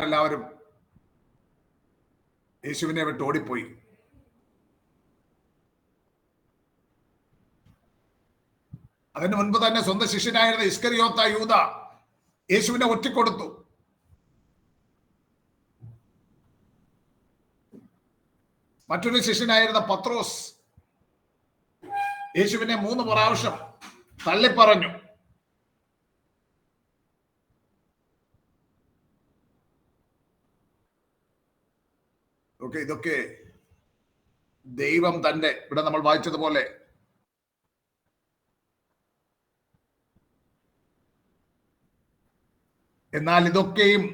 ശിഷ്യന്മാരെല്ലാവരും യേശുവിനെ വിട്ട് ഓടിപ്പോയി. അതിന് മുൻപ് തന്നെ സ്വന്തം ശിഷ്യനായിരുന്ന ഇസ്കറിയോത്ത യൂദ യേശുവിനെ ഒറ്റിക്കൊടുത്തു. മറ്റൊരു ശിഷ്യനായിരുന്ന പത്രോസ് യേശുവിനെ 3 പ്രാവശ്യം തള്ളിപ്പറഞ്ഞു. ഇതൊക്കെ ദൈവം തന്നെ, ഇവിടെ നമ്മൾ വായിച്ചതുപോലെ എന്നാൽ ഇതൊക്കെയും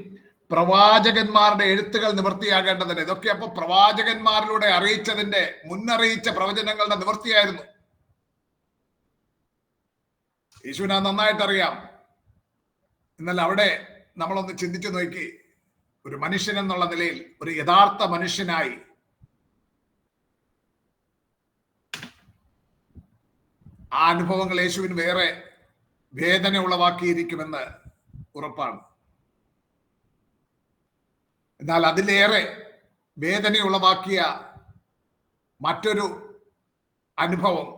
പ്രവാചകന്മാരുടെ എഴുത്തുകൾ നിവൃത്തിയാകേണ്ടതിന്, ഇതൊക്കെ അപ്പൊ പ്രവാചകന്മാരിലൂടെ അറിയിച്ചതിന്റെ മുന്നറിയിച്ച പ്രവചനങ്ങളുടെ നിവൃത്തിയായിരുന്നു. യേശുവിനെ നന്നായിട്ട് അറിയാം. എന്നാൽ അവിടെ നമ്മളൊന്ന് ചിന്തിച്ചു നോക്കി, ഒരു മനുഷ്യൻ എന്നുള്ള നിലയിൽ, ഒരു യഥാർത്ഥ മനുഷ്യനായി ആ അനുഭവങ്ങൾ യേശുവിന് വേറെ വേദന ഉളവാക്കിയിരിക്കുമെന്ന് ഉറപ്പാണ്. എന്നാൽ അതിലേറെ വേദന ഉളവാക്കിയ മറ്റൊരു അനുഭവം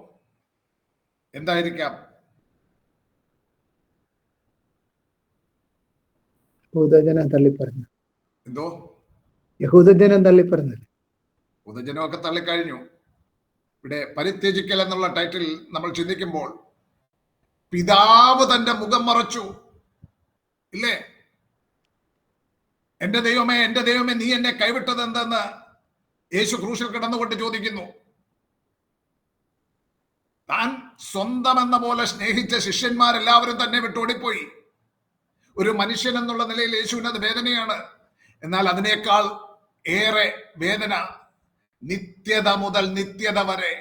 എന്തായിരിക്കാം? യഹൂദജനം തള്ളിപ്പറഞ്ഞു. എന്തോ? യഹൂദജനം തള്ളിപ്പറഞ്ഞു. യഹൂദജനമൊക്കെ തള്ളിക്കഴിഞ്ഞു. ഇവിടെ പരിത്യജിക്കൽ എന്നുള്ള ടൈറ്റിൽ നമ്മൾ ചിന്തിക്കുമ്പോൾ പിതാവ് തന്റെ മുഖം മറച്ചു, ഇല്ലേ? എന്റെ ദൈവമേ, എന്റെ ദൈവമേ, നീ എന്നെ കൈവിട്ടത് എന്തെന്ന് യേശു ക്രൂശിൽ കിടന്നുകൊണ്ട് ചോദിക്കുന്നു. താൻ സ്വന്തം എന്ന പോലെ സ്നേഹിച്ച ശിഷ്യന്മാരെല്ലാവരും തന്നെ വിട്ടോടിപ്പോയി. ഒരു മനുഷ്യൻ എന്നുള്ള നിലയിൽ യേശുവിനത് വേദനയാണ്. എന്നാൽ അതിനേക്കാൾ ഏറെ വേദന നിത്യത മുതൽ നിത്യത വരെ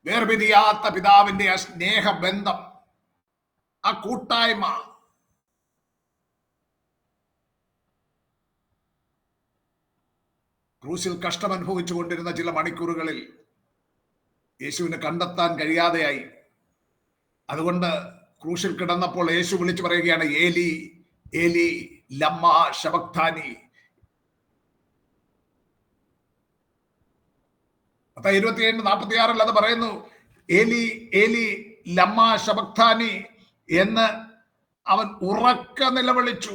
വേർപിരിയാത്ത പിതാവിന്റെ ആ സ്നേഹബന്ധം, ആ കൂട്ടായ്മ, ക്രൂശിൽ കഷ്ടം അനുഭവിച്ചു കൊണ്ടിരുന്ന ചില മണിക്കൂറുകളിൽ യേശുവിന് കണ്ടെത്താൻ കഴിയാതെയായി. അതുകൊണ്ട് ക്രൂശിൽ കിടന്നപ്പോൾ യേശു വിളിച്ചു പറയുകയാണ്, ഏലി ഏലി ലമ്മ ശബക്താനി. 27:46 അത് പറയുന്നു, ഏലി ഏലി ലമ്മ ശബക്താനി എന്ന് അവൻ ഉറക്ക നിലവിളിച്ചു.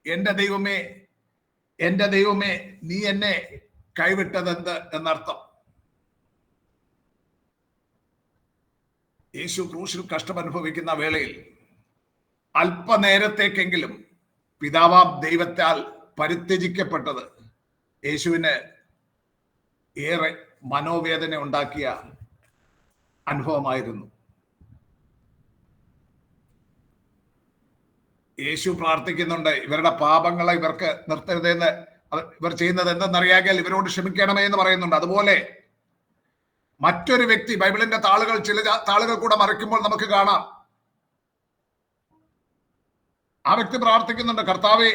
എന്റെ ദൈവമേ, എന്റെ ദൈവമേ, നീ എന്നെ കൈവിട്ടതെന്ത് എന്നർത്ഥം. യേശു ക്രൂശിൽ കഷ്ടമനുഭവിക്കുന്ന വേളയിൽ അല്പനേരത്തേക്കെങ്കിലും പിതാവാം ദൈവത്താൽ പരിത്യജിക്കപ്പെട്ടത് യേശുവിന് ഏറെ മനോവേദന ഉണ്ടാക്കിയ അനുഭവമായിരുന്നു. യേശു പ്രാർത്ഥിക്കുന്നുണ്ട്, ഇവരുടെ പാപങ്ങളെ ഇവർക്ക് നിർത്തരുതെന്ന്. ഇവർ ചെയ്യുന്നത് എന്തെന്നറിയാകിയാൽ ഇവരോട് ക്ഷമിക്കണമേ എന്ന് പറയുന്നുണ്ട്. അതുപോലെ മറ്റൊരു വ്യക്തി, ബൈബിളിന്റെ താളുകൾ, ചില താളുകൾ കൂടെ മറിക്കുമ്പോൾ നമുക്ക് കാണാം, ആ വ്യക്തി പ്രാർത്ഥിക്കുന്നുണ്ട്, കർത്താവേ,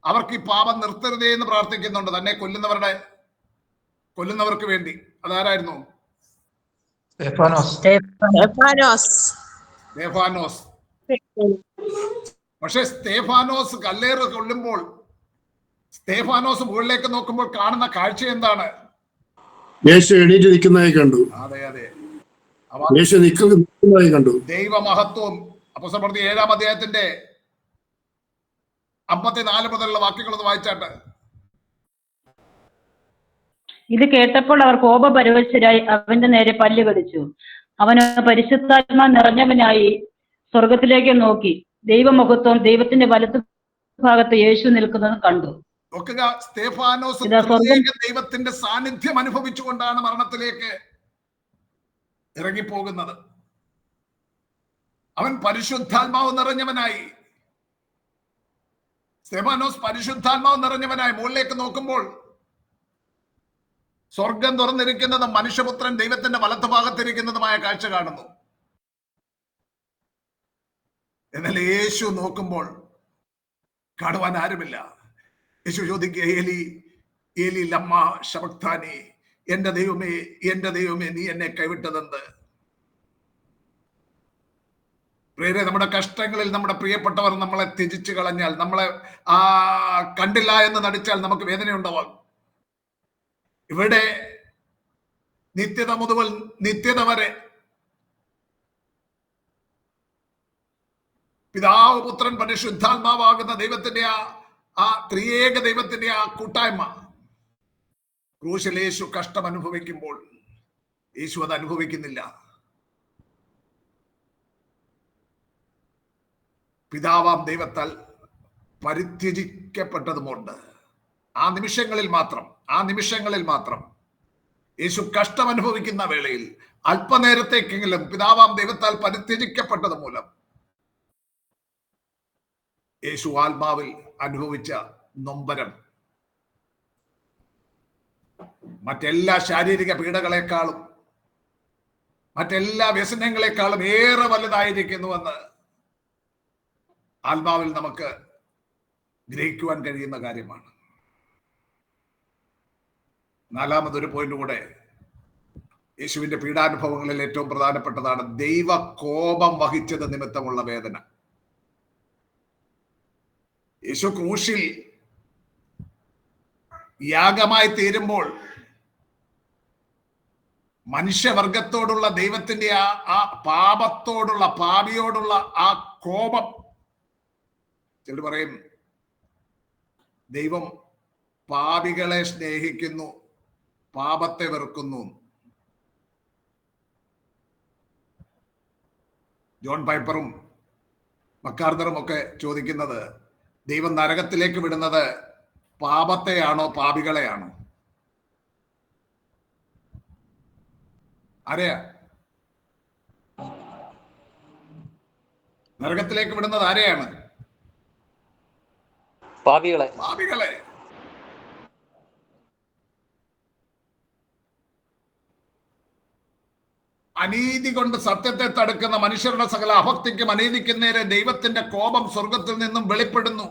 അവർക്ക് ഈ പാപം നിർത്തരുതേ എന്ന് പ്രാർത്ഥിക്കുന്നുണ്ട്, തന്നെ കൊല്ലുന്നവർക്ക് വേണ്ടി. അതാരായിരുന്നു? സ്തേഫാനോസ്. പക്ഷെ സ്തേഫാനോസ് കല്ലേറ് കൊള്ളുമ്പോൾ സ്തേഫാനോസ് മുകളിലേക്ക് നോക്കുമ്പോൾ കാണുന്ന കാഴ്ച എന്താണ്? യേശു എണീറ്റ് നിൽക്കുന്നതായി കണ്ടു. അതെ അതെ, യേശു നിൽക്കുന്നതായി കണ്ടു. ദൈവമഹത്വം. അപ്പോസ്തലപ്രവൃത്തി 7-ാം അധ്യായത്തിന്റെ 54 മുതലുള്ള വാക്യങ്ങളൊന്ന് വായിച്ചാട്ട്. ഇത് കേട്ടപ്പോൾ അവർ കോപപരവശരായി അവന്റെ നേരെ പല്ല് കടിച്ചു. അവന് പരിശുദ്ധാത്മാ നിറഞ്ഞവനായി സ്വർഗത്തിലേക്ക് നോക്കി ദൈവമഹത്വം ദൈവത്തിന്റെ വലത്ത് ഭാഗത്ത് യേശു നിൽക്കുന്നത് കണ്ടു. സ്തേഫാനോസ് ദൈവത്തിന്റെ സാന്നിധ്യം അനുഭവിച്ചുകൊണ്ടാണ് മരണത്തിലേക്ക് ഇറങ്ങിപ്പോകുന്നത്. അവൻ പരിശുദ്ധാത്മാവ് നിറഞ്ഞവനായി, സ്തേഫാനോസ് പരിശുദ്ധാത്മാവ് നിറഞ്ഞവനായി മുകളിലേക്ക് നോക്കുമ്പോൾ സ്വർഗം തുറന്നിരിക്കുന്നതും മനുഷ്യപുത്രൻ ദൈവത്തിന്റെ വലത്ത് ഭാഗത്തിരിക്കുന്നതുമായ കാഴ്ച കാണുന്നു. എന്നാൽ യേശു നോക്കുമ്പോൾ കാണുവാൻ ആരുമില്ല. യേശു ചോദിക്കുക, ഏലി ഏലി ലമ്മ ശബക്താനി, എന്റെ ദൈവമേ, എന്റെ ദൈവമേ, നീ എന്നെ കൈവിട്ടതെന്ത്? പ്രിയരെ, നമ്മുടെ കഷ്ടങ്ങളിൽ നമ്മുടെ പ്രിയപ്പെട്ടവർ നമ്മളെ ത്യജിച്ചു കളഞ്ഞാൽ, നമ്മളെ കണ്ടില്ല എന്ന് നടിച്ചാൽ നമുക്ക് വേദനയുണ്ടാവാം. ഇവിടെ നിത്യത മുതൽ നിത്യത വരെ പിതാവ്, പുത്രൻ, പരിശുദ്ധാത്മാവാകുന്ന ദൈവത്തിന്റെ ആ ത്രിയേക ദൈവത്തിന്റെ ആ കൂട്ടായ്മ, ക്രൂശിൽ യേശു കഷ്ടം അനുഭവിക്കുമ്പോൾ യേശു അത് അനുഭവിക്കുന്നില്ല. പിതാവാം ദൈവത്താൽ പരിത്യജിക്കപ്പെട്ടതുമുണ്ട്. ആ നിമിഷങ്ങളിൽ മാത്രം യേശു കഷ്ടം അനുഭവിക്കുന്ന വേളയിൽ അല്പനേരത്തേക്കെങ്കിലും പിതാവാം ദൈവത്താൽ പരിത്യജിക്കപ്പെട്ടത് മൂലം യേശു ആത്മാവിൽ അനുഭവിച്ച നൊമ്പരം മറ്റെല്ലാ ശാരീരിക പീഡകളെക്കാളും മറ്റെല്ലാ വ്യസനങ്ങളെക്കാളും ഏറെ വലുതായിരിക്കുന്നുവെന്ന് ആത്മാവിൽ നമുക്ക് ഗ്രഹിക്കുവാൻ കഴിയുന്ന കാര്യമാണ്. നാലാമതൊരു പോയിന്റ് കൂടെ യേശുവിന്റെ പീഡാനുഭവങ്ങളിൽ ഏറ്റവും പ്രധാനപ്പെട്ടതാണ് ദൈവ കോപം വഹിച്ചത് നിമിത്തമുള്ള വേദന. യേശു ക്രൂശിൽ യാഗമായി തീരുമ്പോൾ മനുഷ്യവർഗത്തോടുള്ള ദൈവത്തിന്റെ ആ പാപിയോടുള്ള ആ കോപം, ചിലർ പറയും ദൈവം പാപികളെ സ്നേഹിക്കുന്നു, പാപത്തെ വെറുക്കുന്നു. ജോൺ പൈപ്പറും മക്കാർദറും ഒക്കെ ചോദിക്കുന്നത്, ദൈവം നരകത്തിലേക്ക് വിടുന്നത് പാപത്തെയാണോ പാപികളെയാണോ? ആരെയാ നരകത്തിലേക്ക് വിടുന്നത്? ആരെയാണ്? പാപികളെ. അനീതി കൊണ്ട് സത്യത്തെ തടുക്കുന്ന മനുഷ്യരുടെ സകല അഭക്തിക്കും അനീതിക്കും നേരെ ദൈവത്തിന്റെ കോപം സ്വർഗത്തിൽ നിന്നും വെളിപ്പെടുന്നു.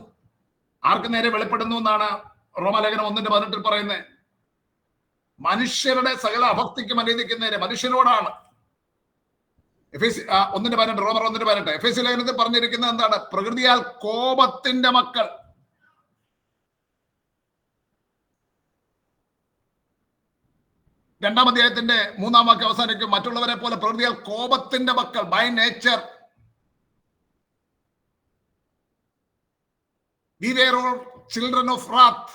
ആർക്ക് നേരെ വെളിപ്പെടുന്നു എന്നാണ് റോമാലേഖനം 1:18 പറയുന്നത്? മനുഷ്യരുടെ സകല അഭക്തിക്കും അനീതിക്കും നേരെ, മനുഷ്യരോടാണ്. റോമർ 1:18 എഫേസ്യ ലേഖനത്തിൽ പറഞ്ഞിരിക്കുന്നത് എന്താണ്? പ്രകൃതിയാൽ കോപത്തിന്റെ മക്കൾ. രണ്ടാം അധ്യായത്തിന്റെ 3-ാം വാക്യം അവസാനിക്കും, മറ്റുള്ളവരെ പോലെ പ്രകൃതിയാൽ കോപത്തിന്റെ മക്കൾ, by nature we were all children of wrath.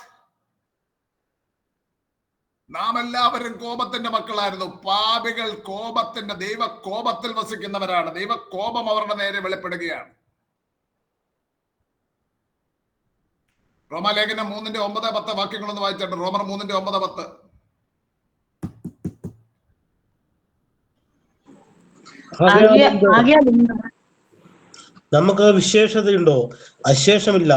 നാം എല്ലാവരും കോപത്തിന്റെ മക്കളായിരുന്നു. പാപികൾ കോപത്തിന്റെ, ദൈവ കോപത്തിൽ വസിക്കുന്നവരാണ്. ദൈവ കോപം അവരുടെ നേരെ വെളിപ്പെടുകയാണ്. റോമാലേഖനം 3:9-10 വാക്യങ്ങളൊന്ന് വായിച്ചിട്ട്, റോമർ 3:9-10. നമുക്ക് വിശേഷതയുണ്ടോ? അശേഷമില്ല.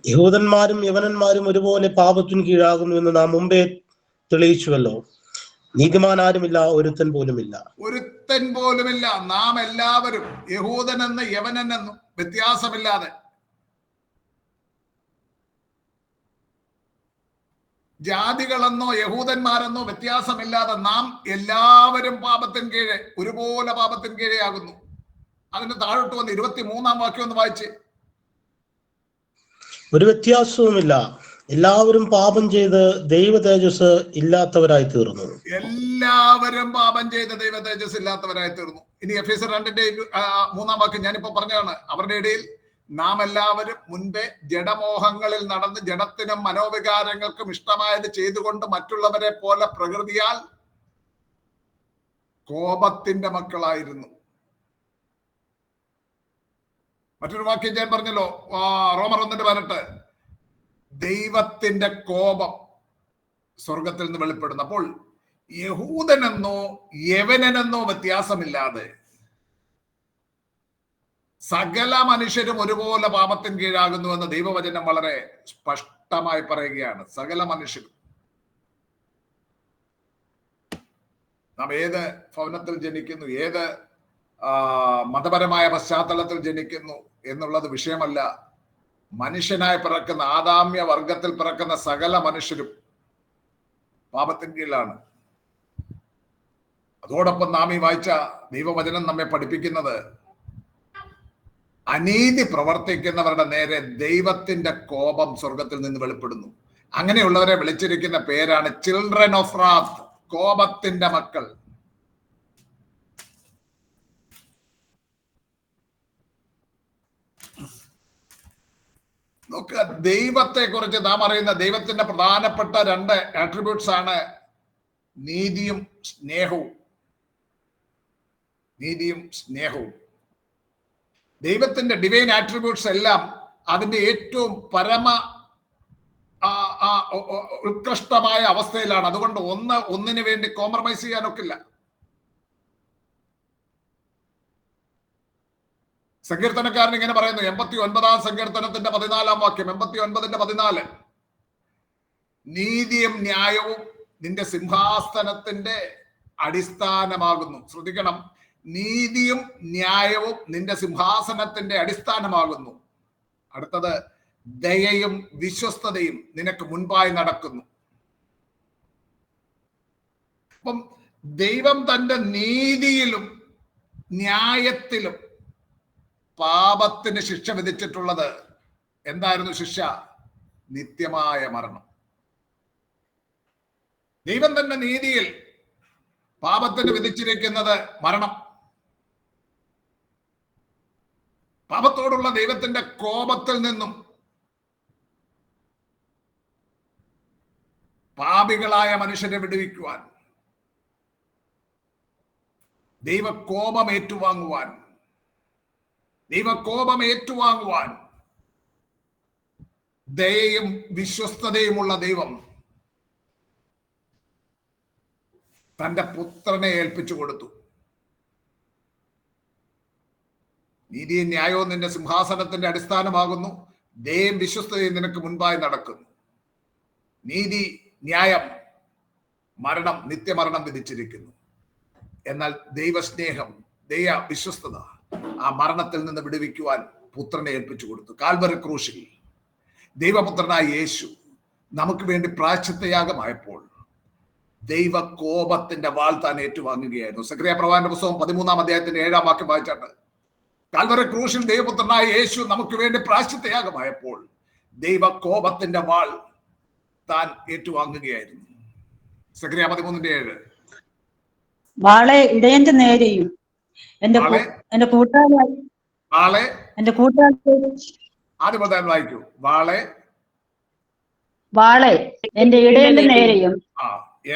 യഹൂദന്മാരും യവനന്മാരും ഒരുപോലെ പാപത്തിന് കീഴാകുന്നു എന്ന് നാം മുമ്പേ തെളിയിച്ചുവല്ലോ. നീതിമാനാരുമില്ല, ഒരുത്തൻ പോലുമില്ല. നാം എല്ലാവരും യഹൂദനെന്ന് യവനെന്നും വ്യത്യാസമില്ലാതെ, ജാതികളെന്നോ യഹൂദന്മാരെന്നോ വ്യത്യാസമില്ലാതെ നാം എല്ലാവരും പാപത്തിന് കീഴെ, ഒരുപോലെ പാപത്തിന് കീഴെയാകുന്നു. അതിന് താഴോട്ട് വന്ന് 23-ാം വാക്യം ഒന്ന് വായിച്ച്. ഒരു വ്യത്യാസവുമില്ല, എല്ലാവരും പാപം ചെയ്ത് ദൈവ തേജസ് ഇല്ലാത്തവരായി തീർന്നു. എല്ലാവരും പാപം ചെയ്ത് ദൈവ തേജസ് ഇല്ലാത്തവരായി തീർന്നു. ഇനി എഫേസ്യർ 2:3-ാം വാക്യം ഞാനിപ്പോ പറഞ്ഞാണ്. അവരുടെ ഇടയിൽ നാം എല്ലാവരും മുൻപേ ജഡമോഹങ്ങളിൽ നടന്ന് ജഡത്തിനും മനോവികാരങ്ങൾക്കും ഇഷ്ടമായത് ചെയ്തുകൊണ്ട് മറ്റുള്ളവരെ പോലെ പ്രകൃതിയാൽ കോപത്തിന്റെ മക്കളായിരുന്നു. മറ്റൊരു വാക്യം ഞാൻ പറഞ്ഞല്ലോ, റോമർ 1:18, ദൈവത്തിന്റെ കോപം സ്വർഗത്തിൽ നിന്ന് വെളിപ്പെടുന്നു. അപ്പോൾ യഹൂദനെന്നോ യവനനെന്നോ വ്യത്യാസമില്ലാതെ സകല മനുഷ്യരും ഒരുപോലെ പാപത്തിന് കീഴാകുന്നുവെന്ന് ദൈവവചനം വളരെ സ്പഷ്ടമായി പറയുകയാണ്. സകല മനുഷ്യരും. നാം ഏത് ഭവനത്തിൽ ജനിക്കുന്നു, ഏത് മതപരമായ പശ്ചാത്തലത്തിൽ ജനിക്കുന്നു എന്നുള്ളത് വിഷയമല്ല. മനുഷ്യനായി പിറക്കുന്ന, ആദാമ്യ വർഗത്തിൽ പിറക്കുന്ന സകല മനുഷ്യരും പാപത്തിന് കീഴിലാണ്. അതോടൊപ്പം നാം ഈ വായിച്ച ദൈവവചനം നമ്മെ പഠിപ്പിക്കുന്നത് അനീതി പ്രവർത്തിക്കുന്നവരുടെ നേരെ ദൈവത്തിന്റെ കോപം സ്വർഗത്തിൽ നിന്ന് വെളിപ്പെടുന്നു. അങ്ങനെയുള്ളവരെ വിളിച്ചിരിക്കുന്ന പേരാണ് ചിൽഡ്രൻ ഓഫ് റാത്ത്, കോപത്തിന്റെ മക്കൾ. നോക്കുക, ദൈവത്തെ കുറിച്ച് നാം അറിയുന്ന ദൈവത്തിന്റെ പ്രധാനപ്പെട്ട 2 ആട്രിബ്യൂട്ട്സ് ആണ് നീതിയും സ്നേഹവും. നീതിയും സ്നേഹവും. ദൈവത്തിന്റെ ഡിവൈൻ ആട്രിബ്യൂട്ട്സ് എല്ലാം അതിന്റെ ഏറ്റവും ഉത്കൃഷ്ടമായ അവസ്ഥയിലാണ്. അതുകൊണ്ട് ഒന്നിനു വേണ്ടി കോംപ്രമൈസ് ചെയ്യാനൊക്കില്ല. സങ്കീർത്തനക്കാരൻ ഇങ്ങനെ പറയുന്നു, 89-ാം സങ്കീർത്തനത്തിന്റെ 14-ാം വാക്യം, 89-14, നീതിയും ന്യായവും നിന്റെ സിംഹാസനത്തിന്റെ അടിസ്ഥാനമാകുന്നു. ശ്രദ്ധിക്കണം, നീതിയും ന്യായവും നിന്റെ സിംഹാസനത്തിന്റെ അടിസ്ഥാനമാകുന്നു. അടുത്തത്, ദയയും വിശ്വസ്തതയും നിനക്ക് മുൻപായി നടക്കുന്നു. അപ്പം ദൈവം തന്റെ നീതിയിലും ന്യായത്തിലും പാപത്തിന് ശിക്ഷ വിധിച്ചിട്ടുള്ളത് എന്തായിരുന്നു? ശിക്ഷ നിത്യമായ മരണം. ദൈവം തന്റെ നീതിയിൽ പാപത്തിന് വിധിച്ചിരിക്കുന്നത് മരണം. പാപത്തോടുള്ള ദൈവത്തിന്റെ കോപത്തിൽ നിന്നും പാപികളായ മനുഷ്യരെ വിടുവിക്കുവാൻ, ദൈവകോപം ഏറ്റുവാങ്ങുവാൻ ദയയും വിശ്വസ്തതയുമുള്ള ദൈവം തന്റെ പുത്രനെ ഏൽപ്പിച്ചു കൊടുത്തു. നീതിയും ന്യായവും നിന്റെ സിംഹാസനത്തിന്റെ അടിസ്ഥാനമാകുന്നു, ദയയും വിശ്വസ്തതയും നിനക്ക് മുൻപായി നടക്കുന്നു. നീതി, ന്യായം, മരണം, നിത്യമരണം വിധിച്ചിരിക്കുന്നു. എന്നാൽ ദൈവസ്നേഹം, ദയ, വിശ്വസ്തത ആ മരണത്തിൽ നിന്ന് വിടുവിക്കുവാൻ പുത്രനെ ഏൽപ്പിച്ചു കൊടുത്തു. കാൽവറി ക്രൂശിൽ ദൈവപുത്രനായ യേശു നമുക്ക് വേണ്ടി പ്രായശ്ചിത്തയാഗമായപ്പോൾ ദൈവ കോപത്തിന്റെ വാൾ താൻ ഏറ്റുവാങ്ങുകയായിരുന്നു. സക്രിയ പ്രവാചകന്റെ പുസ്തകം 13-ാം അധ്യായത്തിന്റെ 7-ാം വാക്യം വായിച്ചാണ്. കാൽവറി ക്രൂശിൽ ദൈവപുത്രനായ യേശു നമുക്ക് വേണ്ടി പ്രായശ്ചിത്തയാഗമായപ്പോൾ ദൈവ കോപത്തിന്റെ വാൾ താൻ ഏറ്റുവാങ്ങുകയായിരുന്നു. സക്രിയ 13-7. വാളെ ഇടയന്റെ നേരെയും എന്റെ കൂട്ടാളി ആദ്യം വായിക്കൂ. വാളെ എന്റെ ഇടയന്റെ നേരെയും.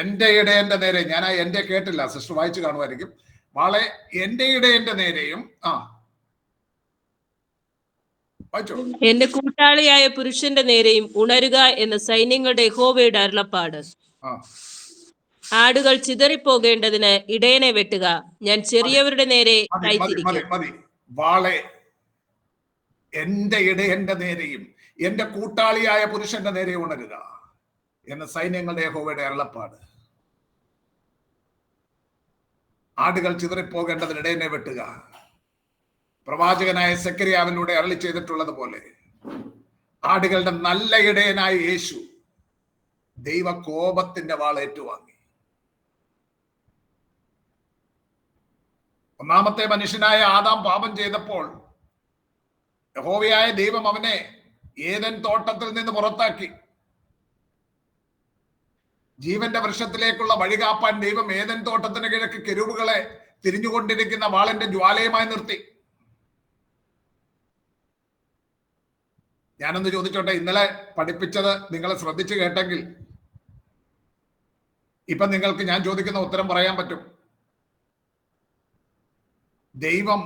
എന്റെ ഇടയന്റെ നേരെ, ഞാൻ ആ എന്റെ കേട്ടില്ല, സിസ്റ്റർ വായിച്ചു കാണുമായിരിക്കും. വാളെ എന്റെ ഇടയന്റെ നേരെയും എന്റെ കൂട്ടാളിയായ പുരുഷന്റെ നേരെയും ഉണരുക എന്ന സൈന്യങ്ങളുടെ യഹോവയുടെ അരുളപ്പാട്. ആടുകൾ ചിതറിപ്പോകേണ്ടതിന് ഇടയനെ വെട്ടുക, ഞാൻ ചെറിയവരുടെ നേരെ കൈത്തിരിക്കും. വാളെ എന്റെ ഇടയന്റെ നേരെയും എന്റെ കൂട്ടാളിയായ പുരുഷന്റെ നേരെ ഉണരുക എന്ന സൈന്യങ്ങളുടെ യഹോവയുടെ അരുളപ്പാട്. ആടുകൾ ചിതറിപ്പോകേണ്ടതിന് ഇടയനെ വെട്ടുക. പ്രവാചകനായ സെക്കരിയാവിലൂടെ അരുളി ചെയ്തിട്ടുള്ളത് പോലെ ആടുകളുടെ നല്ല ഇടയനായ യേശു ദൈവ കോപത്തിന്റെ വാൾ ഏറ്റുവാങ്ങി. ഒന്നാമത്തെ മനുഷ്യനായ ആദാം പാപം ചെയ്തപ്പോൾ യഹോവയായ ദൈവം അവനെ ഏദൻ തോട്ടത്തിൽ നിന്ന് പുറത്താക്കി. ജീവന്റെ വൃക്ഷത്തിലേക്കുള്ള വഴി കാപ്പാൻ ദൈവം ഏദൻ തോട്ടത്തിന് കിഴക്ക് കെരൂബുകളെ തിരിഞ്ഞുകൊണ്ടിരിക്കുന്ന വാളിന്റെ ജ്വാലയുമായി നിർത്തി. ഞാനൊന്ന് ചോദിച്ചോട്ടെ, ഇന്നലെ പഠിപ്പിച്ചത് നിങ്ങൾ ശ്രദ്ധിച്ചു കേട്ടെങ്കിൽ ഇപ്പൊ നിങ്ങൾക്ക് ഞാൻ ചോദിക്കുന്ന ഉത്തരം പറയാൻ പറ്റും. ദൈവം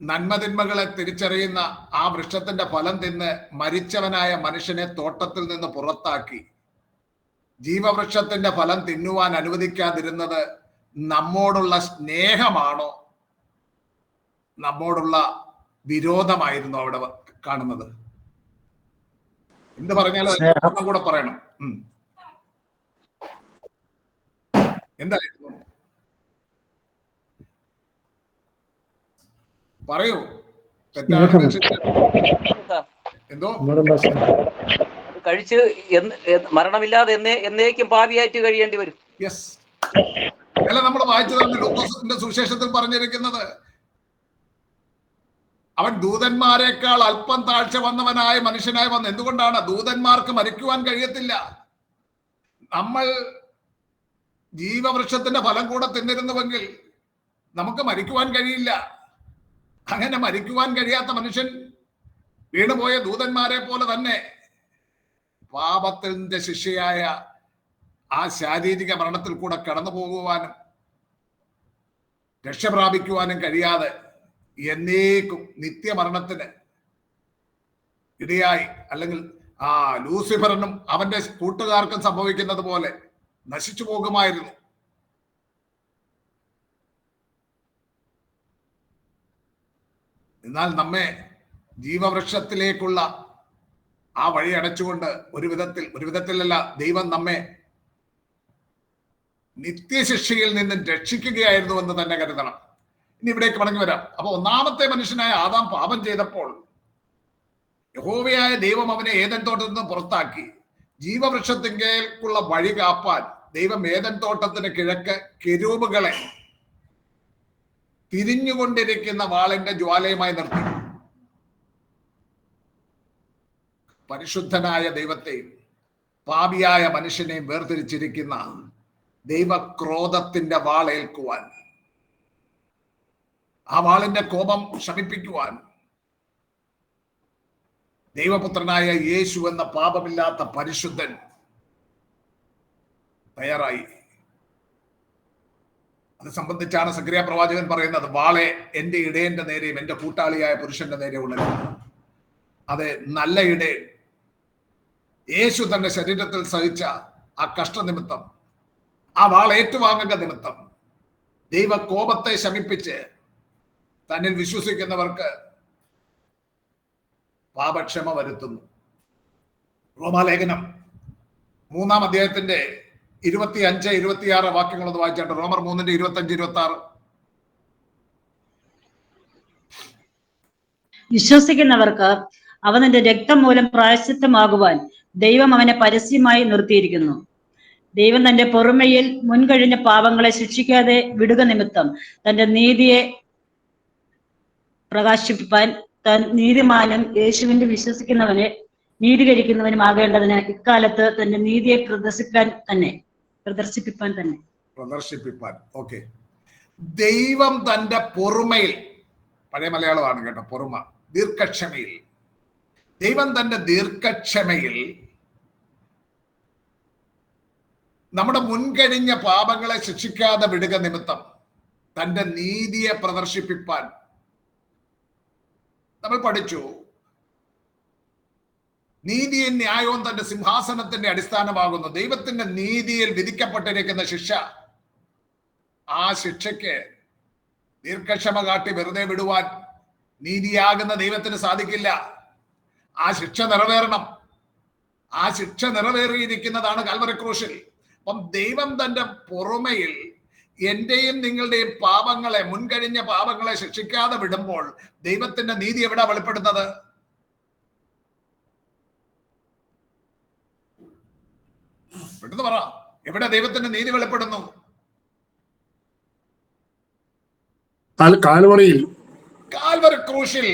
നന്മതിന്മകളെ തിരിച്ചറിയുന്ന ആ വൃക്ഷത്തിന്റെ ഫലം തിന്ന് മരിച്ചവനായ മനുഷ്യനെ തോട്ടത്തിൽ നിന്ന് പുറത്താക്കി ജീവവൃക്ഷത്തിന്റെ ഫലം തിന്നുവാൻ അനുവദിക്കാതിരുന്നത് നമ്മോടുള്ള സ്നേഹമാണോ, നമ്മോടുള്ള വിരോധമായിരുന്നു അവിടെ കാണുന്നത്? എന്ത് പറഞ്ഞാലും കൂടെ പറയണം. എന്തായിരുന്നു? പറയൂ. എന്തോ കഴിച്ച് മരണമില്ലാതെ എന്നേക്കും പാപിയായിട്ട് കഴിയേണ്ടി വരും. യെസ്, അല്ല നമ്മൾ വായിച്ചതാണ് ലൂക്കോസിന്റെ സുവിശേഷത്തിൽ പറഞ്ഞിരിക്കുന്നത്. അവൻ ദൂതന്മാരെക്കാൾ അല്പം താഴ്ച വന്നവനായ മനുഷ്യനായി വന്നു. എന്തുകൊണ്ടാണ്? ദൂതന്മാർക്ക് മരിക്കുവാൻ കഴിയത്തില്ല. നമ്മൾ ജീവവൃക്ഷത്തിന്റെ ഫലം കൂടെ തിന്നിരുന്നുവെങ്കിൽ നമുക്ക് മരിക്കുവാൻ കഴിയില്ല. അങ്ങനെ മരിക്കുവാൻ കഴിയാത്ത മനുഷ്യൻ വീണുപോയ ദൂതന്മാരെ പോലെ തന്നെ പാപത്തിന്റെ ശിക്ഷയായ ആ ശാരീരിക മരണത്തിൽ കൂടെ കടന്നു പോകുവാനും രക്ഷപ്രാപിക്കുവാനും കഴിയാതെ എന്നേക്കും നിത്യമരണത്തിന് ഇടയായി, അല്ലെങ്കിൽ ലൂസിഫറിനും അവന്റെ കൂട്ടുകാർക്കും സംഭവിക്കുന്നത് പോലെ നശിച്ചു പോകുമായിരുന്നു. എന്നാൽ നമ്മെ ജീവവൃക്ഷത്തിലേക്കുള്ള ആ വഴി അടച്ചുകൊണ്ട് ഒരു വിധത്തിലല്ല ദൈവം നമ്മെ നിത്യശിക്ഷയിൽ നിന്നും രക്ഷിക്കുകയായിരുന്നു എന്ന് തന്നെ കരുതണം. ഇനി ഇവിടേക്ക് മടങ്ങി വരാം. അപ്പൊ ഒന്നാമത്തെ മനുഷ്യനായ ആദാം പാപം ചെയ്തപ്പോൾ യഹോവയായ ദൈവം അവനെ ഏദൻ തോട്ടത്തിൽ നിന്ന് പുറത്താക്കി. ജീവവൃക്ഷത്തിലേക്കുള്ള വഴി കാപ്പാൻ ദൈവം ഏദൻ തോട്ടത്തിന് കിഴക്ക് കെരൂബുകളെ തിരിഞ്ഞുകൊണ്ടിരിക്കുന്ന വാളിന്റെ ജ്വാലയുമായി നിർത്തി. പരിശുദ്ധനായ ദൈവത്തെയും പാപിയായ മനുഷ്യനെയും വേർതിരിച്ചിരിക്കുന്ന ദൈവക്രോധത്തിന്റെ വാളേൽക്കുവാൻ, ആ വാളിന്റെ കോപം ശമിപ്പിക്കുവാൻ ദൈവപുത്രനായ യേശു എന്ന പാപമില്ലാത്ത പരിശുദ്ധൻ തയ്യാറായി. അത് സംബന്ധിച്ചാണ് സക്രിയ പ്രവാചകൻ പറയുന്നത്, വാളെ എന്റെ ഇടയന്റെ നേരെയും എന്റെ കൂട്ടാളിയായ പുരുഷന്റെ നേരെ ഉണരും. അതെ, നല്ല ഇടയൻ യേശു തന്റെ ശരീരത്തിൽ സഹിച്ച ആ കഷ്ടനിമിത്തം, ആ വാൾ ഏറ്റുവാങ്ങുക നിമിത്തം ദൈവകോപത്തെ ശമിപ്പിച്ച് തന്നിൽ വിശ്വസിക്കുന്നവർക്ക് പാപക്ഷമ വരുത്തുന്നു. റോമാലേഖനം 3-ാം അധ്യായത്തിന്റെ 25-26 വാക്യങ്ങളൊന്ന് വായിച്ചാട്ട്. റോമർ 3:25-26. വിശ്വസിക്കുന്നവർക്ക് അവന്റെ രക്തം മൂലം പ്രായശ്ചിത്തമാകുവാൻ ദൈവം അവനെ പരസ്യമായി നിർത്തിയിരിക്കുന്നു. ദൈവം തന്റെ പൊറുമയിൽ മുൻകഴിഞ്ഞ പാപങ്ങളെ ശിക്ഷിക്കാതെ വിടുക നിമിത്തം തന്റെ നീതിയെ പ്രകാശിപ്പിപ്പാൻ താൻ നീതിമാനും യേശുവിന്റെ വിശ്വസിക്കുന്നവനെ നീതീകരിക്കുന്നവനുമാകേണ്ടതിന് ഇക്കാലത്ത് തന്റെ നീതിയെ പ്രദർശിപ്പിപ്പാൻ. ഓക്കെ, ദൈവം തന്റെ പൊറുമയിൽ, പഴയ മലയാളമാണ് കേട്ടോ, പൊറുമ, ദീർഘക്ഷമയിൽ, ദൈവം തന്റെ ദീർഘക്ഷമയിൽ നമ്മുടെ മുൻകഴിഞ്ഞ പാപങ്ങളെ ശിക്ഷിക്കാതെ വിടുക നിമിത്തം തന്റെ നീതിയെ പ്രദർശിപ്പിപ്പാൻ. നമ്മൾ പഠിച്ചു, നീതിയും ന്യായവും തന്റെ സിംഹാസനത്തിന്റെ അടിസ്ഥാനമാകുന്നു. ദൈവത്തിന്റെ നീതിയിൽ വിധിക്കപ്പെട്ടിരിക്കുന്ന ശിക്ഷ, ആ ശിക്ഷയ്ക്ക് ദീർഘക്ഷമ കാട്ടി വെറുതെ വിടുവാൻ നീതിയാകുന്ന ദൈവത്തിന് സാധിക്കില്ല. ആ ശിക്ഷ നിറവേറണം. ആ ശിക്ഷ നിറവേറിയിരിക്കുന്നതാണ് കാൽവറി ക്രൂശിൽ. അപ്പം ദൈവം തന്റെ പൊറുമയിൽ എന്റെയും നിങ്ങളുടെയും പാപങ്ങളെ, മുൻകഴിഞ്ഞ പാപങ്ങളെ ശിക്ഷിക്കാതെ വിടുമ്പോൾ ദൈവത്തിന്റെ നീതി എവിടെ വെളിപ്പെടുന്നത്? പെട്ടെന്ന് പറ, എവിടെ ദൈവത്തിന്റെ നീതി വെളിപ്പെടുന്നു? കാൽവറി ക്രൂശിൽ.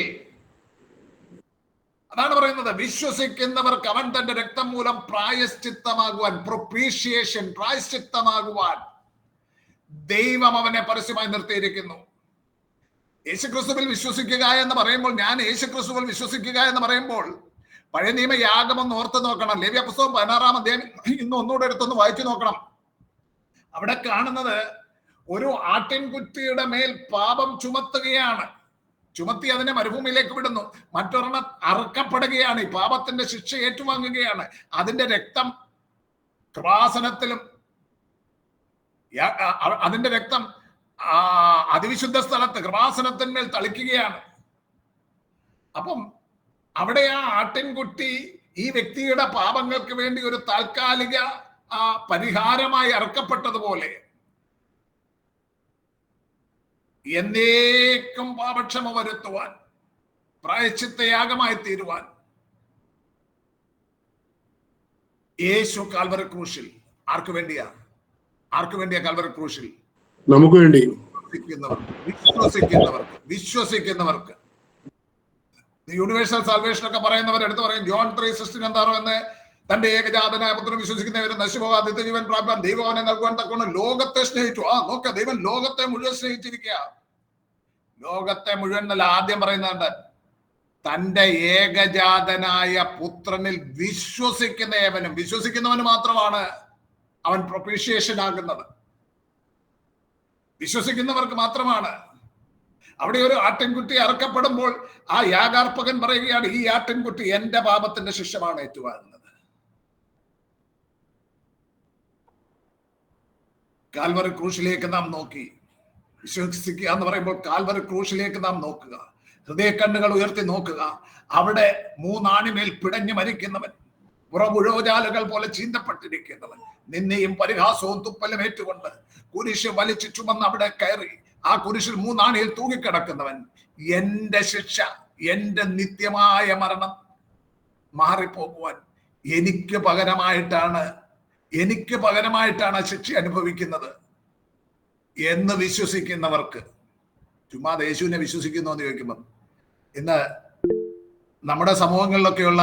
അതാണ് പറയുന്നത്, വിശ്വസിക്കുന്നവർക്ക് അവൻ തന്റെ രക്തം മൂലം പ്രായശ്ചിത്തമാകുവാൻ, പ്രൊപ്പീഷിയേഷൻ, പ്രായശ്ചിത്തമാകുവാൻ ദൈവം അവനെ പരസ്യമായി നിർത്തിയിരിക്കുന്നു. യേശുക്രിസ്തുവിൽ വിശ്വസിക്കുക എന്ന് പറയുമ്പോൾ, ഞാൻ യേശുക്രിസ്തുവിൽ വിശ്വസിക്കുക എന്ന് പറയുമ്പോൾ പഴയ നിയമ യാഗമൊന്ന് ഓർത്ത് നോക്കണം. ലേവ്യ പുസ്തകം 16-ാം അധ്യായം ഇന്ന് ഒന്നുകൂടെ എടുത്തൊന്ന് വായിച്ചു നോക്കണം. അവിടെ കാണുന്നത് ഒരു ആട്ടിൻകുട്ടിയുടെ മേൽ പാപം ചുമത്തുകയാണ്. ചുമത്തി അതിനെ മരുഭൂമിയിലേക്ക് വിടുന്നു. മറ്റൊരെണ്ണം അറുക്കപ്പെടുകയാണ്. ഈ പാപത്തിന്റെ ശിക്ഷ ഏറ്റുവാങ്ങുകയാണ്. അതിന്റെ രക്തം കൃപാസനത്തിലും, അതിന്റെ രക്തം അതിവിശുദ്ധ സ്ഥലത്ത് കൃപാസനത്തിന്മേൽ തളിക്കുകയാണ്. അപ്പം അവിടെ ആ ആട്ടിൻകുട്ടി ഈ വ്യക്തിയുടെ പാപങ്ങൾക്ക് വേണ്ടി ഒരു താൽക്കാലിക പരിഹാരമായി അറുക്കപ്പെട്ടതുപോലെ എന്നേക്കും പാപക്ഷമ വരുത്തുവാൻ, പ്രായശ്ചിത്തയാഗമായി തീരുവാൻ യേശു കാൽവറി ക്രൂശിൽ ആർക്ക് വേണ്ടിയാ കാൽവറി ക്രൂശിൽ? നമുക്ക് വേണ്ടി. വിശ്വസിക്കുന്നവർക്ക് യൂണിവേഴ്സൽ സാൽവേഷൻ ഒക്കെ പറയുന്നവർ എടുത്ത് പറയും ജോൺ 3:16 എന്താണോ എന്ന്, തന്റെ ഏകജാതനായ പുത്രൻ വിശ്വസിക്കുന്നവരെ നശിപ്പോകാതെ നിത്യജീവൻ പ്രാപിക്കാൻ ദൈവം അവനെ നൽകുവാൻ തക്കവണ്ണം ലോകത്തെ സ്നേഹിച്ചു. നോക്ക, ദൈവം ലോകത്തെ മുഴുവൻ സ്നേഹിച്ചിരിക്കുക. ലോകത്തെ മുഴുവൻ എന്നല്ല, ആദ്യം പറയുന്നുണ്ട് തന്റെ ഏകജാതനായ പുത്രനിൽ വിശ്വസിക്കുന്നവന് മാത്രമാണ് അവൻ പ്രൊപ്പീഷിയേഷൻ ആകുന്നത്. വിശ്വസിക്കുന്നവർക്ക് മാത്രമാണ്. അവിടെ ഒരു ആട്ടിൻകുട്ടി അറക്കപ്പെടുമ്പോൾ ആ യാഗാർപ്പകൻ പറയുകയാണ്, ഈ ആട്ടിൻകുട്ടി എന്റെ പാപത്തിന്റെ ശിക്ഷമാണ് ഏറ്റുവാങ്ങുന്നത്. കാൽവറി ക്രൂശിലേക്ക് നാം നോക്കി വിശ്വസിക്കുക എന്ന് പറയുമ്പോൾ കാൽവറി ക്രൂശിലേക്ക് നാം നോക്കുക, ഹൃദയ കണ്ണുകൾ ഉയർത്തി നോക്കുക. അവിടെ 3 ആണിമേൽ പിടഞ്ഞു മരിക്കുന്നവൻ, പുറമുഴോജാലുകൾ പോലെ ചീന്തപ്പെട്ടിരിക്കുന്നവൻ, നിന്നെയും പരിഹാസവും തുപ്പലും ഏറ്റുകൊണ്ട് കുരിശ് വലിച്ചു ചുമന്ന് അവിടെ കയറി ആ കുരിശിൽ 3 ആണിയിൽ തൂങ്ങിക്കിടക്കുന്നവൻ, എന്റെ ശിക്ഷ, എന്റെ നിത്യമായ മരണം മാറിപ്പോകുവാൻ എനിക്ക് പകരമായിട്ടാണ് ശിക്ഷ അനുഭവിക്കുന്നത് എന്ന് വിശ്വസിക്കുന്നവർക്ക്, ചുമ്മാ യേശുവിനെ വിശ്വസിക്കുന്നു എന്ന് ചോദിക്കുമ്പോൾ, ഇന്ന് നമ്മുടെ സമൂഹങ്ങളിലൊക്കെയുള്ള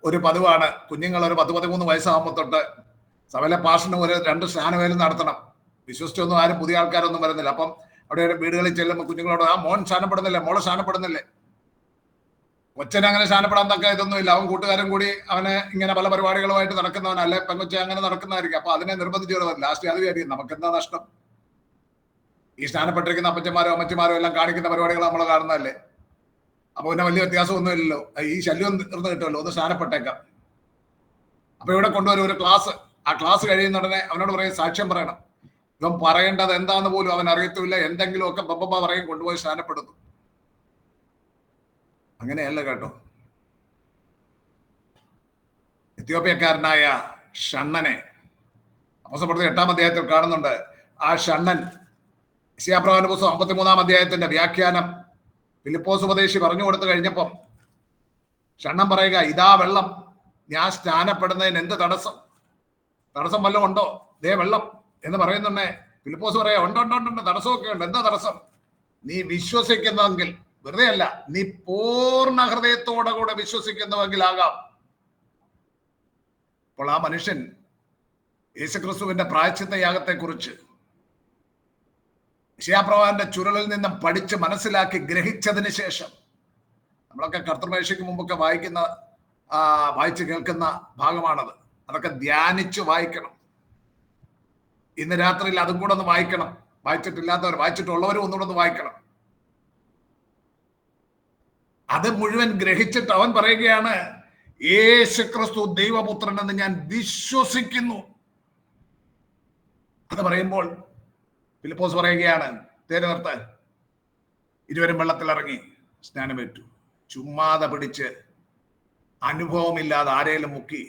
ഒരു പതിവാണ്, കുഞ്ഞുങ്ങൾ ഒരു 10-13 വയസ്സാകുമ്പോൾ തൊട്ട് സഭയിലെ പാഷന് ഒരു 2 സ്നാനവേലും നടത്തണം. വിശ്വസിച്ചൊന്നും ആരും പുതിയ ആൾക്കാരൊന്നും വരുന്നില്ല. അപ്പം അവിടെ വീടുകളിൽ ചെല്ലുമ്പോൾ കുഞ്ഞുങ്ങളോട്, ആ മോൻ സ്നാനപ്പെടുന്നില്ലേ, മോളെ സ്നാനപ്പെടുന്നില്ലേ? കൊച്ചനെ അങ്ങനെ സ്നാനപ്പെടാൻ തക്ക ഇതൊന്നും ഇല്ല. അവൻ കൂട്ടുകാരൻ കൂടി അവനെ ഇങ്ങനെ പല പരിപാടികളുമായിട്ട് നടക്കുന്നവനല്ലേ, പെങ്കൊച്ച അങ്ങനെ നടക്കുന്നതായിരിക്കും. അപ്പൊ അതിനെ നിർബന്ധിച്ചു വരുന്നത് ലാസ്റ്റ് അത് വിചാരിക്കും നമുക്കെന്താ നഷ്ടം, ഈ സ്നാനപ്പെട്ടിരിക്കുന്ന അപ്പച്ചന്മാരോ അമ്മച്ചിമാരോ എല്ലാം കാണിക്കുന്ന പരിപാടികൾ നമ്മൾ കാണുന്നതല്ലേ. അപ്പൊ പിന്നെ വലിയ വ്യത്യാസമൊന്നും ഇല്ലല്ലോ, ഈ ശല്യം തീർന്നു കിട്ടുമല്ലോ, ഒന്ന് സ്നാനപ്പെട്ടേക്കാം. അപ്പൊ ഇവിടെ കൊണ്ടുവരും ഒരു ക്ലാസ്. ആ ക്ലാസ് കഴിയുന്ന ഉടനെ അവനോട് പറയും സാക്ഷ്യം പറയണം. ഇവൻ പറയേണ്ടത് എന്താന്ന് പോലും അവൻ അറിയത്തില്ല, എന്തെങ്കിലും ഒക്കെ ബബ്ബ പറയും, കൊണ്ടുപോയി സ്നാനപ്പെടുന്നു. അങ്ങനെയല്ല കേട്ടോ. എത്യോപ്യക്കാരനായ ഷണ്ണനെ അപ്പോസ്തലപ്രവൃത്തി 8-ാം അധ്യായത്തിൽ കാണുന്നുണ്ട്. ആ ഷണ്ണൻ യെശയ്യാപ്രവാചകന്റെ പുസ്തകം 53-ാം അധ്യായത്തിന്റെ വ്യാഖ്യാനം ഫിലിപ്പോസ് ഉപദേശി പറഞ്ഞു കൊടുത്തു കഴിഞ്ഞപ്പം ഷണ്ണൻ പറയുക, ഇതാ വെള്ളം, ഞാൻ സ്നാനപ്പെടുന്നതിന് എന്ത് തടസ്സം വല്ലതും ഉണ്ടോ? ദേ വെള്ളം എന്ന് പറയുന്നുണ്ടേ. ഫിലിപ്പോസ് പറയാ, ഉണ്ട്, തടസ്സമൊക്കെ ഉണ്ട്. എന്താ തടസ്സം? നീ വിശ്വസിക്കുന്നെങ്കിൽ, വെറുതെ അല്ല, നീ പൂർണ്ണ ഹൃദയത്തോടെ കൂടെ വിശ്വസിക്കുന്നുവെങ്കിൽ ആകാം. അപ്പോൾ ആ മനുഷ്യൻ യേശുക്രിസ്തുവിന്റെ പ്രായശ്ചിത്ത യാഗത്തെക്കുറിച്ച് യെശയ്യാപ്രവാചകന്റെ ചുരുളിൽ നിന്നും പഠിച്ച് മനസ്സിലാക്കി ഗ്രഹിച്ചതിന് ശേഷം, നമ്മളൊക്കെ കർത്തൃമേശയ്ക്ക് മുമ്പൊക്കെ വായിച്ച് കേൾക്കുന്ന ഭാഗമാണത്. അതൊക്കെ ധ്യാനിച്ച് വായിക്കണം. ഇന്ന് രാത്രിയിൽ അതും കൂടെ ഒന്ന് വായിക്കണം. വായിച്ചിട്ടില്ലാത്തവർ, വായിച്ചിട്ടുള്ളവരും ഒന്നുകൂടെ ഒന്ന് വായിക്കണം. അത് മുഴുവൻ ഗ്രഹിച്ചിട്ട് അവൻ പറയുകയാണ്, യേശുക്രിസ്തു ദൈവപുത്രൻ എന്ന് ഞാൻ വിശ്വസിക്കുന്നു. അത് പറയുമ്പോൾ ഫിലിപ്പോസ് പറയുകയാണ്, തേര് നിർത്താൻ. ഇരുവരും വെള്ളത്തിലിറങ്ങി സ്നാനമേറ്റു. ചുമ്മാതെ പിടിച്ച് അനുഭവമില്ലാതെ ആരേലും മുക്കി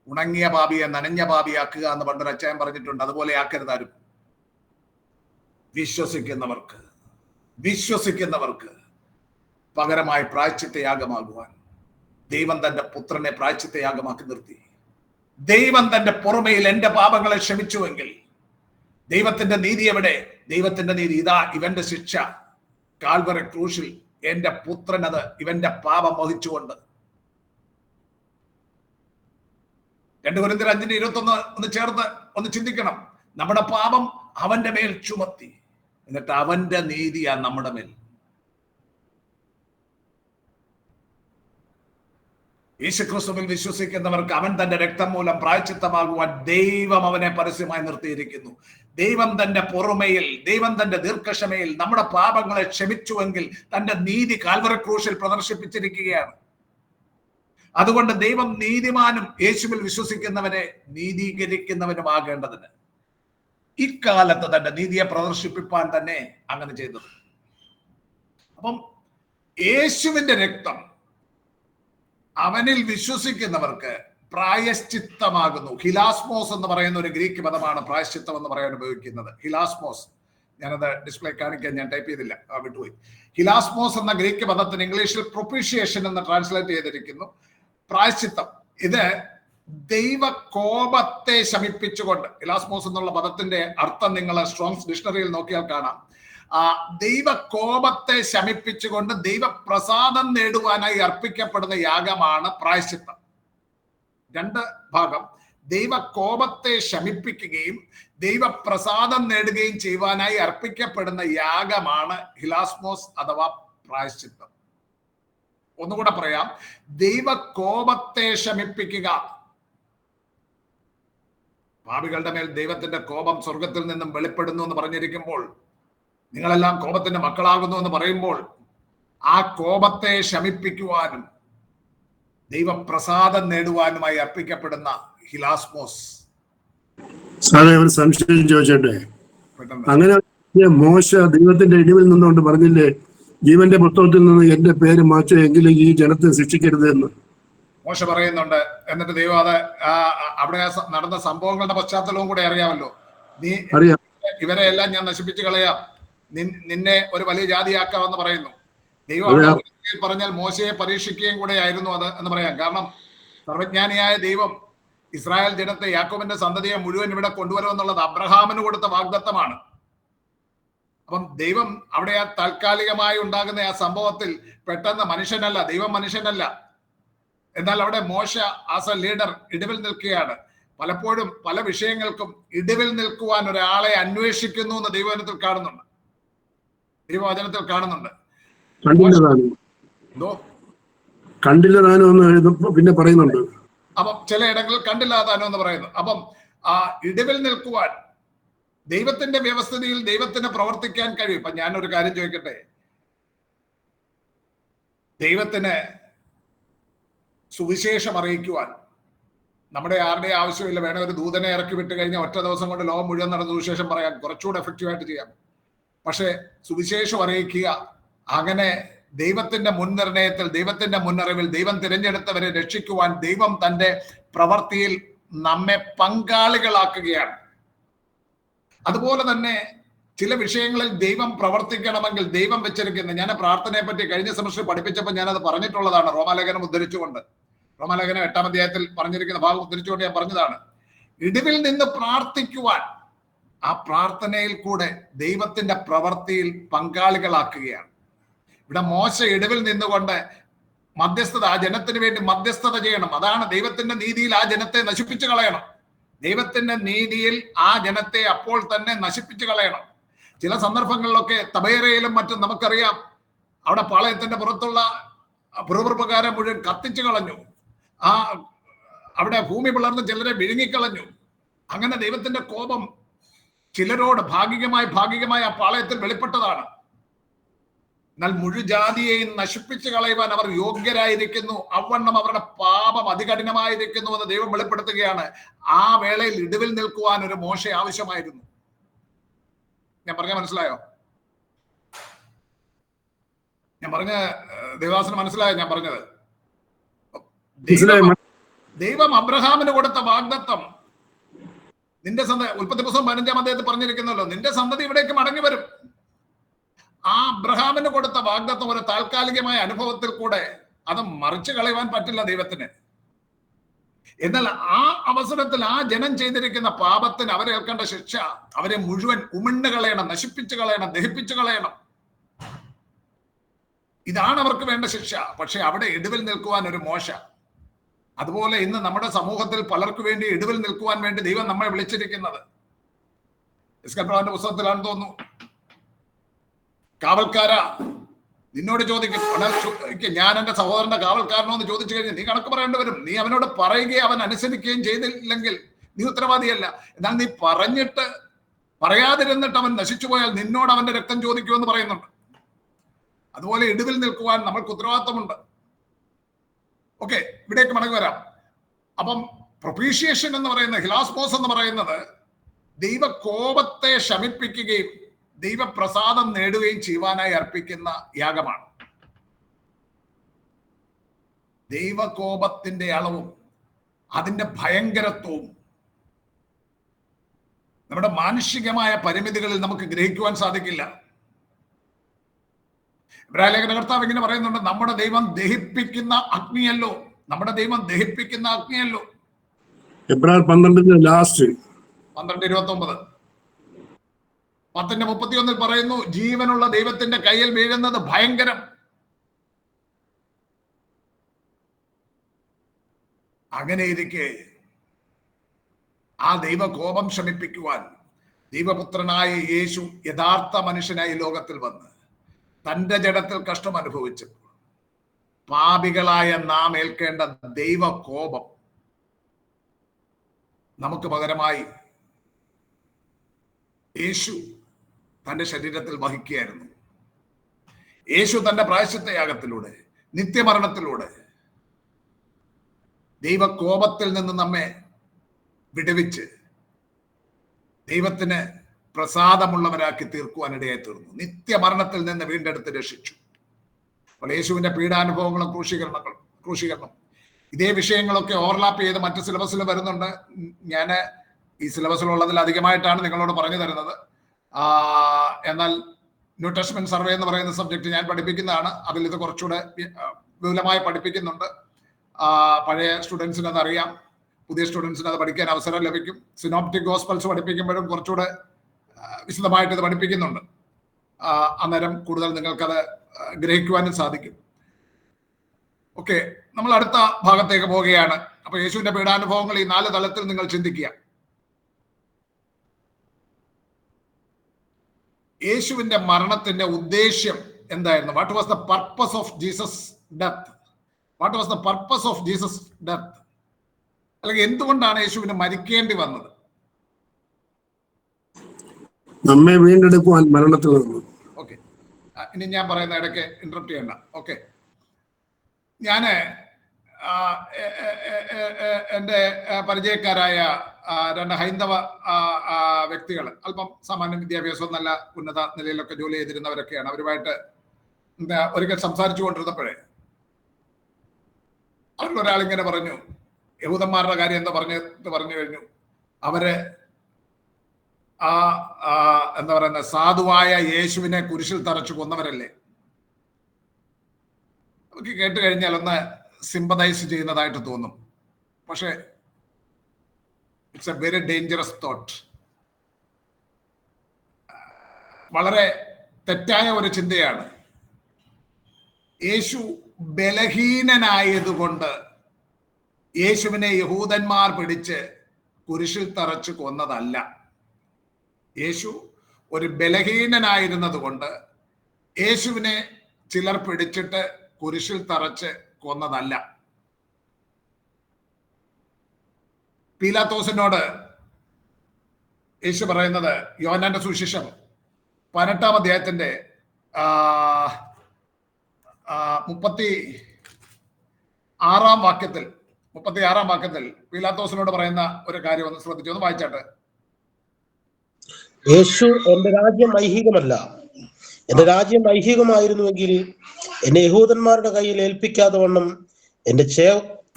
ഉണങ്ങിയ പാപിയെ നനഞ്ഞ പാപിയാക്കുക എന്ന് പണ്ടൊരു അച്ചായൻ പറഞ്ഞിട്ടുണ്ട്. അതുപോലെ ആക്കരുത് ആരും. വിശ്വസിക്കുന്നവർക്ക് പകരമായി പ്രായശ്ചിത്തയാഗമാകുവാൻ ദൈവം തന്റെ പുത്രനെ പ്രായശ്ചിത്തയാഗമാക്കി നിർത്തി. ദൈവം തന്റെ പുറമേയിൽ എന്റെ പാപങ്ങളെ ക്ഷമിച്ചുവെങ്കിൽ ദൈവത്തിന്റെ നീതി എവിടെ? ദൈവത്തിന്റെ നീതി ഇതാ, ഇവന്റെ ശിക്ഷ കാൽവറി ക്രൂശിൽ എന്റെ പുത്രൻ അത് ഇവന്റെ പാപം വഹിച്ചുകൊണ്ട്. 2 കൊരിന്ത്യർ 5:21 ഒന്ന് ചേർത്ത് ഒന്ന് ചിന്തിക്കണം. നമ്മുടെ പാപം അവന്റെ മേൽ ചുമത്തി, എന്നിട്ട് അവന്റെ നീതിയാ നമ്മുടെ മേൽ. യേശുക്രിസ്തുവിൽ വിശ്വസിക്കുന്നവർക്ക് അവൻ തന്റെ രക്തം മൂലം പ്രായശ്ചിത്തമാകുവാൻ ദൈവം അവനെ പരസ്യമായി നിർത്തിയിരിക്കുന്നു. ദൈവം തന്റെ പൊറുമയിൽ, ദൈവം തന്റെ ദീർഘക്ഷമയിൽ നമ്മുടെ പാപങ്ങളെ ക്ഷമിച്ചുവെങ്കിൽ തന്റെ നീതി കാൽവറി ക്രൂശിൽ പ്രദർശിപ്പിച്ചിരിക്കുകയാണ്. അതുകൊണ്ട് ദൈവം നീതിമാനും യേശുവിൽ വിശ്വസിക്കുന്നവനെ നീതീകരിക്കുന്നവനുമാകേണ്ടതിന് ഇക്കാലത്ത് തന്റെ നീതിയെ പ്രദർശിപ്പിക്കാൻ തന്നെ അങ്ങനെ ചെയ്തത്. അപ്പം യേശുവിന്റെ രക്തം അവനിൽ വിശ്വസിക്കുന്നവർക്ക് പ്രായശ്ചിത്തമാകുന്നു. ഹിലാസ്മോസ് എന്ന് പറയുന്ന ഒരു ഗ്രീക്ക് പദമാണ് പ്രായശ്ചിത്തം എന്ന് പറയാൻ ഉപയോഗിക്കുന്നത്. ഹിലാസ്മോസ്, ഞാനത് ഡിസ്പ്ലേ കാണിക്കാൻ ഞാൻ ടൈപ്പ് ചെയ്തില്ല, വിട്ടുപോയി. ഹിലാസ്മോസ് എന്ന ഗ്രീക്ക് പദത്തിന് ഇംഗ്ലീഷിൽ പ്രൊപ്പീഷിയേഷൻ എന്ന് ട്രാൻസ്ലേറ്റ് ചെയ്തിരിക്കുന്നു. പ്രായശ്ചിത്തം, ഇത് ദൈവ കോപത്തെ ശമിപ്പിച്ചുകൊണ്ട്. ഹിലാസ്മോസ് എന്നുള്ള പദത്തിന്റെ അർത്ഥം നിങ്ങൾ സ്ട്രോങ്സ് ഡിക്ഷണറിയിൽ നോക്കിയാൽ കാണാം. ദൈവകോപത്തെ ശമിപ്പിച്ചുകൊണ്ട് ദൈവപ്രസാദം നേടുവാനായി അർപ്പിക്കപ്പെടുന്ന യാഗമാണ് പ്രായശ്ചിത്തം. രണ്ട് ഭാഗം, ദൈവകോപത്തെ ശമിപ്പിക്കുകയും ദൈവപ്രസാദം നേടുകയും ചെയ്യുവാനായി അർപ്പിക്കപ്പെടുന്ന യാഗമാണ് ഹിലാസ്മോസ് അഥവാ പ്രായശ്ചിത്തം. ഒന്നുകൂടെ പറയാം, ദൈവകോപത്തെ ശമിപ്പിക്കുക. പാപികളുടെ മേൽ ദൈവത്തിന്റെ കോപം സ്വർഗത്തിൽ നിന്നും വെളിപ്പെടുന്നു എന്ന് പറഞ്ഞിരിക്കുമ്പോൾ, നിങ്ങളെല്ലാം കോപത്തിന്റെ മക്കളാകുന്നു എന്ന് പറയുമ്പോൾ, ആ കോപത്തെ ശമിപ്പിക്കുവാനും ദൈവപ്രസാദം നേടുവാനുമായി അർപ്പിക്കപ്പെടുന്ന ഹിലാസ്മോസ്. സാറേ, ഒരു സംശയം ചോദിച്ചോട്ടെ? അങ്ങനെ മോശ ദൈവത്തിന്റെ ഇടിവിൽ നിന്നുകൊണ്ട് പറഞ്ഞില്ലേ, ജീവന്റെ പുസ്തകത്തിൽ നിന്ന് എന്റെ പേര് മാറ്റോ എങ്കിലും ഈ ജനത്തെ ശിക്ഷിക്കരുത് എന്ന് മോശ പറയുന്നുണ്ട്. എന്നിട്ട് ദൈവം അത് അവിടെ നടന്ന സംഭവങ്ങളുടെ പശ്ചാത്തലവും കൂടെ അറിയാമല്ലോ. നീ അറിയാം, ഇവരെ എല്ലാം ഞാൻ നശിപ്പിച്ചു കളയാം, നിന്നെ ഒരു വലിയ ജാതിയാക്കാമെന്ന് പറയുന്നു. ദൈവം പറഞ്ഞാൽ മോശയെ പരീക്ഷിക്കുകയും കൂടെ ആയിരുന്നു അത് എന്ന് പറയാം. കാരണം സർവജ്ഞാനിയായ ദൈവം ഇസ്രായേൽ ജനത്തെ, യാക്കോബിന്റെ സന്തതിയെ മുഴുവൻ ഇവിടെ കൊണ്ടുവരുമെന്നുള്ളത് അബ്രഹാമിന് കൊടുത്ത വാഗ്ദത്തമാണ്. അപ്പം ദൈവം അവിടെ ആ താൽക്കാലികമായി ഉണ്ടാകുന്ന ആ സംഭവത്തിൽ പെട്ടെന്ന് മനുഷ്യനല്ല, ദൈവം മനുഷ്യനല്ല. എന്നാൽ അവിടെ മോശ ആസ് എ ലീഡർ ഇടിവിൽ നിൽക്കുകയാണ്. പലപ്പോഴും പല വിഷയങ്ങൾക്കും ഇടിവിൽ നിൽക്കുവാൻ ഒരാളെ അന്വേഷിക്കുന്നു എന്ന് ദൈവവചനത്തിൽ കാണുന്നുണ്ട്, ദൈവവചനത്തിൽ കാണുന്നുണ്ട്. കണ്ടില്ലതാനോ എന്ന് പിന്നെ പറയുന്നുണ്ട്. അപ്പം ചിലയിടങ്ങളിൽ കണ്ടില്ലാതാനോ എന്ന് പറയുന്നു. അപ്പം ആ ഇടിവിൽ നിൽക്കുവാൻ ദൈവത്തിന്റെ വ്യവസ്ഥിതിയിൽ ദൈവത്തിന് പ്രവർത്തിക്കാൻ കഴിയും. ഇപ്പൊ ഞാനൊരു കാര്യം ചോദിക്കട്ടെ, ദൈവത്തിന് സുവിശേഷം അറിയിക്കുവാൻ നമ്മുടെ ആരുടെയും ആവശ്യമില്ല. വേണേ ഒരു ദൂതനെ ഇറക്കി വിട്ട് കഴിഞ്ഞാൽ ഒറ്റ ദിവസം കൊണ്ട് ലോകം മുഴുവൻ നടന്ന സുവിശേഷം പറയാൻ കുറച്ചുകൂടെ എഫക്റ്റീവായിട്ട് ചെയ്യാം. പക്ഷെ സുവിശേഷം അറിയിക്കുക, അങ്ങനെ ദൈവത്തിന്റെ മുൻനിർണയത്തിൽ, ദൈവത്തിന്റെ മുന്നറിവിൽ ദൈവം തിരഞ്ഞെടുത്തവരെ രക്ഷിക്കുവാൻ ദൈവം തന്റെ പ്രവൃത്തിയിൽ നമ്മെ പങ്കാളികളാക്കുകയാണ്. അതുപോലെ തന്നെ ചില വിഷയങ്ങളിൽ ദൈവം പ്രവർത്തിക്കണമെങ്കിൽ ദൈവം വെച്ചിരിക്കുന്നത്, ഞാൻ പ്രാർത്ഥനയെ പറ്റി കഴിഞ്ഞ സെമസ്റ്റർ പഠിപ്പിച്ചപ്പോൾ ഞാനത് പറഞ്ഞിട്ടുള്ളതാണ്. റോമാലേഖനം ഉദ്ധരിച്ചുകൊണ്ട്, റോമാലേഖനം 8-ാം അധ്യായത്തിൽ പറഞ്ഞിരിക്കുന്ന ഭാഗം ഉദ്ധരിച്ചുകൊണ്ട് ഞാൻ പറഞ്ഞതാണ്. ഇടിവിൽ നിന്ന് പ്രാർത്ഥിക്കുവാൻ ആ പ്രാർത്ഥനയിൽ കൂടെ ദൈവത്തിന്റെ പ്രവൃത്തിയിൽ പങ്കാളികളാക്കുകയാണ്. ഇവിടെ മോശ ഇടിവിൽ നിന്നുകൊണ്ട് മധ്യസ്ഥത, ആ ജനത്തിന് വേണ്ടി മധ്യസ്ഥത ചെയ്യണം. അതാണ് ദൈവത്തിന്റെ നീതിയിൽ ആ ജനത്തെ നശിപ്പിച്ചു കളയണം. ദൈവത്തിന്റെ നീതിയിൽ ആ ജനത്തെ അപ്പോൾ തന്നെ നശിപ്പിച്ചു കളയണം. ചില സന്ദർഭങ്ങളിലൊക്കെ തബേരയിലും മറ്റും നമുക്കറിയാം, അവിടെ പാളയത്തിന്റെ പുറത്തുള്ള പുറപ്രകാരം മുഴുവൻ കത്തിച്ചു കളഞ്ഞു. അവിടെ ഭൂമി പിളർന്ന് ചിലരെ വിഴുങ്ങിക്കളഞ്ഞു. അങ്ങനെ ദൈവത്തിന്റെ കോപം ചിലരോട് ഭാഗികമായി ആ പാളയത്തിൽ വെളിപ്പെട്ടതാണ്. എന്നാൽ മുഴുജാതിയെയും നശിപ്പിച്ചു കളയുവാൻ അവർ യോഗ്യരായിരിക്കുന്നു, അവണ്ണം അവരുടെ പാപം അതികഠിനമായിരിക്കുന്നു എന്ന് ദൈവം വെളിപ്പെടുത്തുകയാണ്. ആ വേളയിൽ ഇടിവിൽ നിൽക്കുവാൻ ഒരു മോശ ആവശ്യമായിരുന്നു. ഞാൻ പറഞ്ഞ മനസ്സിലായോ? ഞാൻ പറഞ്ഞ ദേവദാസന് മനസ്സിലായോ ഞാൻ പറഞ്ഞത്? ദൈവം അബ്രഹാമിന് കൊടുത്ത വാഗ്ദത്തം, നിന്റെ സന്തതി, ഉൽപ്പത്തി പുസ്തകം 15-ാം അധ്യായത്തിൽ പറഞ്ഞിരിക്കുന്നല്ലോ, നിന്റെ സന്തതി ഇവിടേക്ക് മടങ്ങി വരും. ആ അബ്രഹാമിന് കൊടുത്ത വാഗ്ദത്തം ഒരു താൽക്കാലികമായ അനുഭവത്തിൽ കൂടെ അത് മറിച്ചു കളയുവാൻ പറ്റില്ല ദൈവത്തിന്. എന്നാൽ ആ അവസരത്തിൽ ആ ജനം ചെയ്തിരിക്കുന്ന പാപത്തിന് അവരേൽക്കേണ്ട ശിക്ഷ, അവരെ മുഴുവൻ ഉമിണ്ണു കളയണം, നശിപ്പിച്ചു കളയണം, ദഹിപ്പിച്ചു കളയണം. ഇതാണ് അവർക്ക് വേണ്ട ശിക്ഷ. പക്ഷെ അവിടെ ഇടിവിൽ നിൽക്കുവാൻ ഒരു മോശ. അതുപോലെ ഇന്ന് നമ്മുടെ സമൂഹത്തിൽ പലർക്കു വേണ്ടി ഇടിവിൽ നിൽക്കുവാൻ വേണ്ടി ദൈവം നമ്മളെ വിളിച്ചിരിക്കുന്നത്. പുസ്തകത്തിലാണെന്ന് തോന്നുന്നു, കാവൽക്കാരാ, നിന്നോട് ചോദിക്കും, ഞാൻ എന്റെ സഹോദരന്റെ കാവൽക്കാരനോ എന്ന് ചോദിച്ചു കഴിഞ്ഞാൽ നീ കണക്ക് പറയേണ്ടി വരും. നീ അവനോട് പറയുകയും അവൻ അനുസരിക്കുകയും ചെയ്തില്ലെങ്കിൽ നീ ഉത്തരവാദിയല്ല. എന്നാൽ നീ പറയാതിരുന്നിട്ട് അവൻ നശിച്ചു പോയാൽ നിന്നോട് അവന്റെ രക്തം ചോദിക്കുമെന്ന് പറയുന്നുണ്ട്. അതുപോലെ ഇടിവിൽ നിൽക്കുവാൻ നമ്മൾക്ക് ഉത്തരവാദിത്തമുണ്ട്. ഓക്കെ, ഇവിടേക്ക് മടങ്ങി വരാം. അപ്പം പ്രൊപ്പീഷിയേഷൻ എന്ന് പറയുന്ന, ഹിലാസ്മോസ് എന്ന് പറയുന്നത് ദൈവകോപത്തെ ശമിപ്പിക്കുകയും ദൈവപ്രസാദം നേടുകയും ചെയ്യുവാനായി അർപ്പിക്കുന്ന യാഗമാണ്. ദൈവകോപത്തിന്റെ അളവും അതിന്റെ ഭയങ്കരത്വവും നമ്മുടെ മാനുഷികമായ പരിമിതികളിൽ നമുക്ക് ഗ്രഹിക്കുവാൻ സാധിക്കില്ല. ഇബ്രാഹിം കർത്താവ് ഇങ്ങനെ പറയുന്നുണ്ട്, നമ്മുടെ ദൈവം ദഹിപ്പിക്കുന്ന അഗ്നിയല്ലോ, നമ്മുടെ ദൈവം ദഹിപ്പിക്കുന്ന അഗ്നിയല്ലോ. എബ്രായർ 12 ലാസ്റ്റ് 12:29. 10:31 പറയുന്നു, ജീവനുള്ള ദൈവത്തിന്റെ കയ്യിൽ വീഴുന്നത് ഭയങ്കരം. അങ്ങനെ ഇരിക്കെ ആ ദൈവകോപം ശമിപ്പിക്കുവാൻ ദൈവപുത്രനായ യേശു യഥാർത്ഥ മനുഷ്യനായി ലോകത്തിൽ വന്ന് തന്റെ ജഡത്തിൽ കഷ്ടം അനുഭവിച്ചപ്പോൾ പാപികളായ നാം ഏൽക്കേണ്ട ദൈവകോപം നമുക്ക് പകരമായി യേശു തന്റെ ശരീരത്തിൽ വഹിക്കുകയായിരുന്നു. യേശു തന്റെ പ്രായശ്ചിത്തയാഗത്തിലൂടെ, നിത്യമരണത്തിലൂടെ ദൈവകോപത്തിൽ നിന്ന് നമ്മെ വിടുവിച്ച് ദൈവത്തിന് പ്രസാദമുള്ളവരാക്കി തീർക്കുവാനിടയായി തീർന്നു. നിത്യമരണത്തിൽ നിന്ന് വീണ്ടെടുത്ത് രക്ഷിച്ചു. അപ്പോൾ യേശുവിന്റെ പീഡാനുഭവങ്ങളും ക്രൂശീകരണം ഇതേ വിഷയങ്ങളൊക്കെ ഓവർലാപ്പ് ചെയ്ത് മറ്റ് സിലബസിൽ വരുന്നുണ്ട്. ഞാൻ ഈ സിലബസിലുള്ളതിൽ അധികമായിട്ടാണ് നിങ്ങളോട് പറഞ്ഞു തരുന്നത്. എന്നാൽ ന്യൂ ടെസ്റ്റ്മെന്റ് സർവേ എന്ന് പറയുന്ന സബ്ജക്ട് ഞാൻ പഠിപ്പിക്കുന്നതാണ്. അതിൽ ഇത് കുറച്ചുകൂടെ വിപുലമായി പഠിപ്പിക്കുന്നുണ്ട്. പഴയ സ്റ്റുഡൻസിന് അത് അറിയാം, പുതിയ സ്റ്റുഡൻസിന് അത് പഠിക്കാൻ അവസരം ലഭിക്കും. സിനോപ്റ്റിക് ഗോസ്പൽസ് പഠിപ്പിക്കുമ്പോഴും കുറച്ചുകൂടെ വിശദമായിട്ട് ഇത് പഠിപ്പിക്കുന്നുണ്ട്. അന്നേരം കൂടുതൽ നിങ്ങൾക്കത് ഗ്രഹിക്കുവാനും സാധിക്കും. ഓക്കെ, നമ്മൾ അടുത്ത ഭാഗത്തേക്ക് പോവുകയാണ്. അപ്പൊ യേശുവിന്റെ പീഡാനുഭവങ്ങൾ ഈ 4 തലത്തിൽ നിങ്ങൾ ചിന്തിക്കുക. യേശുവിന്റെ മരണത്തിന്റെ ഉദ്ദേശ്യം എന്തായിരുന്നു? What was the purpose of Jesus death? What was the purpose of Jesus death? അല്ലെങ്കിൽ എന്തുകൊണ്ടാണ് യേശുവിന് മരിക്കേണ്ടി വന്നത്? നമ്മെ വീണ്ടെടുക്കുവാൻ മരണത്തിൽ നിന്ന്. ഓക്കെ, ഇനി ഞാൻ പറയുന്ന ഇടയ്ക്ക് ഇന്ററപ്റ്റ് ചെയ്യണ്ട. ഓക്കെ, ഞാന് എൻ്റെ പരിചയക്കാരായ 2 ഹൈന്ദവ വ്യക്തികൾ, അല്പം സാമാന്യ വിദ്യാഭ്യാസവും നല്ല ഉന്നത നിലയിലൊക്കെ ജോലി ചെയ്തിരുന്നവരൊക്കെയാണ്. അവരുമായിട്ട് ഒരിക്കൽ സംസാരിച്ചു കൊണ്ടിരുന്നപ്പോഴേ അവരിലൊരാളിങ്ങനെ പറഞ്ഞു, യഹൂദന്മാരുടെ കാര്യം എന്താ പറഞ്ഞു കഴിഞ്ഞു. അവര് എന്താ പറയുന്ന സാധുവായ യേശുവിനെ കുരിശിൽ തറച്ചു കൊന്നവരല്ലേ. നമുക്ക് കേട്ട് കഴിഞ്ഞാൽ ഒന്ന് സിമ്പതൈസ് ചെയ്യുന്നതായിട്ട് തോന്നും. പക്ഷെ it's A very dangerous thought. വളരെ തെറ്റായ ഒരു ചിന്തയാണ്. യേശു ബലഹീനനായതുകൊണ്ട് യേശുവിനെ യഹൂദന്മാർ പിടിച്ച് കുരിശിൽ തറച്ചു കൊന്നതല്ല. യേശു ഒരു ബലഹീനനായിരുന്നത് കൊണ്ട് യേശുവിനെ ചിലർ പിടിച്ചിട്ട് കുരിശിൽ തറച്ച് കൊന്നതല്ല. പീലാത്തോസിനോട് യേശു പറയുന്നത് യോഹന്നാന്റെ സുവിശേഷം 18-ാം അധ്യായത്തിന്റെ 36-ാം വാക്യത്തിൽ പീലാത്തോസിനോട് പറയുന്ന ഒരു കാര്യം ഒന്ന് ശ്രദ്ധിച്ചു, ഒന്ന് വായിച്ചാട്ടെ. യേശു എന്റെ രാജ്യം ഐഹികമല്ല. എന്റെ രാജ്യം ഐഹികമായിരുന്നുവെങ്കിൽ എന്നെ യഹൂദന്മാരുടെ കയ്യിൽ ഏൽപ്പിക്കാതെ വണ്ണം എന്റെ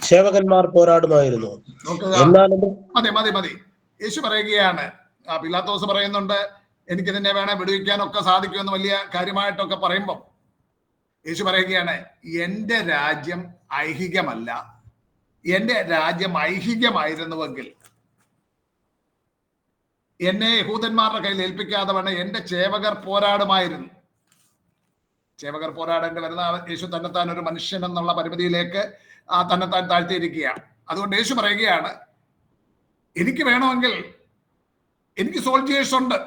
സേവകന്മാർ പോരാടുമായിരുന്നു. മതി. യേശു പറയുകയാണ്, പീലാത്തോസ് പറയുന്നുണ്ട് എനിക്ക് നിന്നെ വേണേ വിടുവിക്കാനൊക്കെ സാധിക്കുമെന്ന് വലിയ കാര്യമായിട്ടൊക്കെ പറയുമ്പം യേശു പറയുകയാണ്, എന്റെ രാജ്യം ഐഹികമല്ല. എന്റെ രാജ്യം ഐഹികമായിരുന്നുവെങ്കിൽ എന്നെ യഹൂദന്മാരുടെ കയ്യിൽ ഏൽപ്പിക്കാതെ വേണം എന്റെ സേവകർ പോരാടുമായിരുന്നു. സേവകർ പോരാടേണ്ടി വരുന്ന യേശു തന്നെത്താൻ ഒരു മനുഷ്യൻ എന്നുള്ള പരിമിതിയിലേക്ക് തന്നെത്താൻ താഴ്ത്തിയിരിക്കുകയാണ്. അതുകൊണ്ട് യേശു പറയുകയാണ്, എനിക്ക് വേണമെങ്കിൽ എനിക്ക് സോൾജിയേഴ്സ് ഉണ്ട്.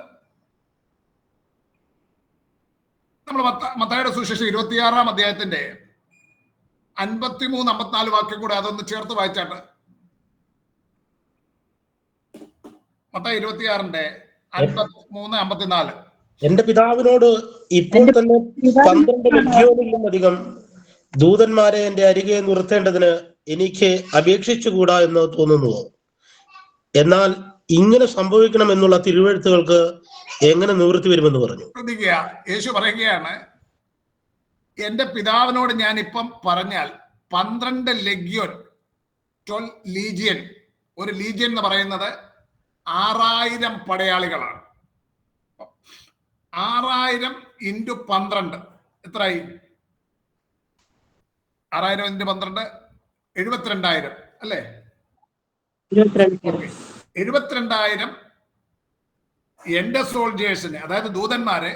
നമ്മൾ മത്തായിയുടെ സുവിശേഷം 26-ാം അധ്യായത്തിന്റെ 53-54 വാക്യം കൂടെ അതൊന്ന് ചേർത്ത് വായിച്ചാട്ട്. മത്തായി 26-ന്റെ 53-54. എന്റെ പിതാവിനോട് ഇപ്പോൾ തന്നെ 12 ലഗ്യോനിലും അധികം ദൂതന്മാരെ എന്റെ അരികെ നിർത്തേണ്ടതിന് എനിക്ക് അപേക്ഷിച്ചുകൂടാ എന്ന് തോന്നുന്നുവോ? എന്നാൽ ഇങ്ങനെ സംഭവിക്കണം എന്നുള്ള തിരുവെഴുത്തുകൾക്ക് എങ്ങനെ നിവൃത്തി വരുമെന്ന് പറഞ്ഞു. ശ്രദ്ധിക്കുക, യേശു പറയുകയാണ്, എന്റെ പിതാവിനോട് ഞാൻ ഇപ്പം പറഞ്ഞാൽ 12 ലഗ്യോൻ, 12 ലീജിയൻ. ഒരു ലീജിയൻ എന്ന് പറയുന്നത് 6000 പടയാളികളാണ്. 6000 × 12 എത്രയായി? 6000 × 12 72,000 അല്ലേ? 72,000 എന്റെ സോൾജേഴ്സിനെ, അതായത് ദൂതന്മാരെ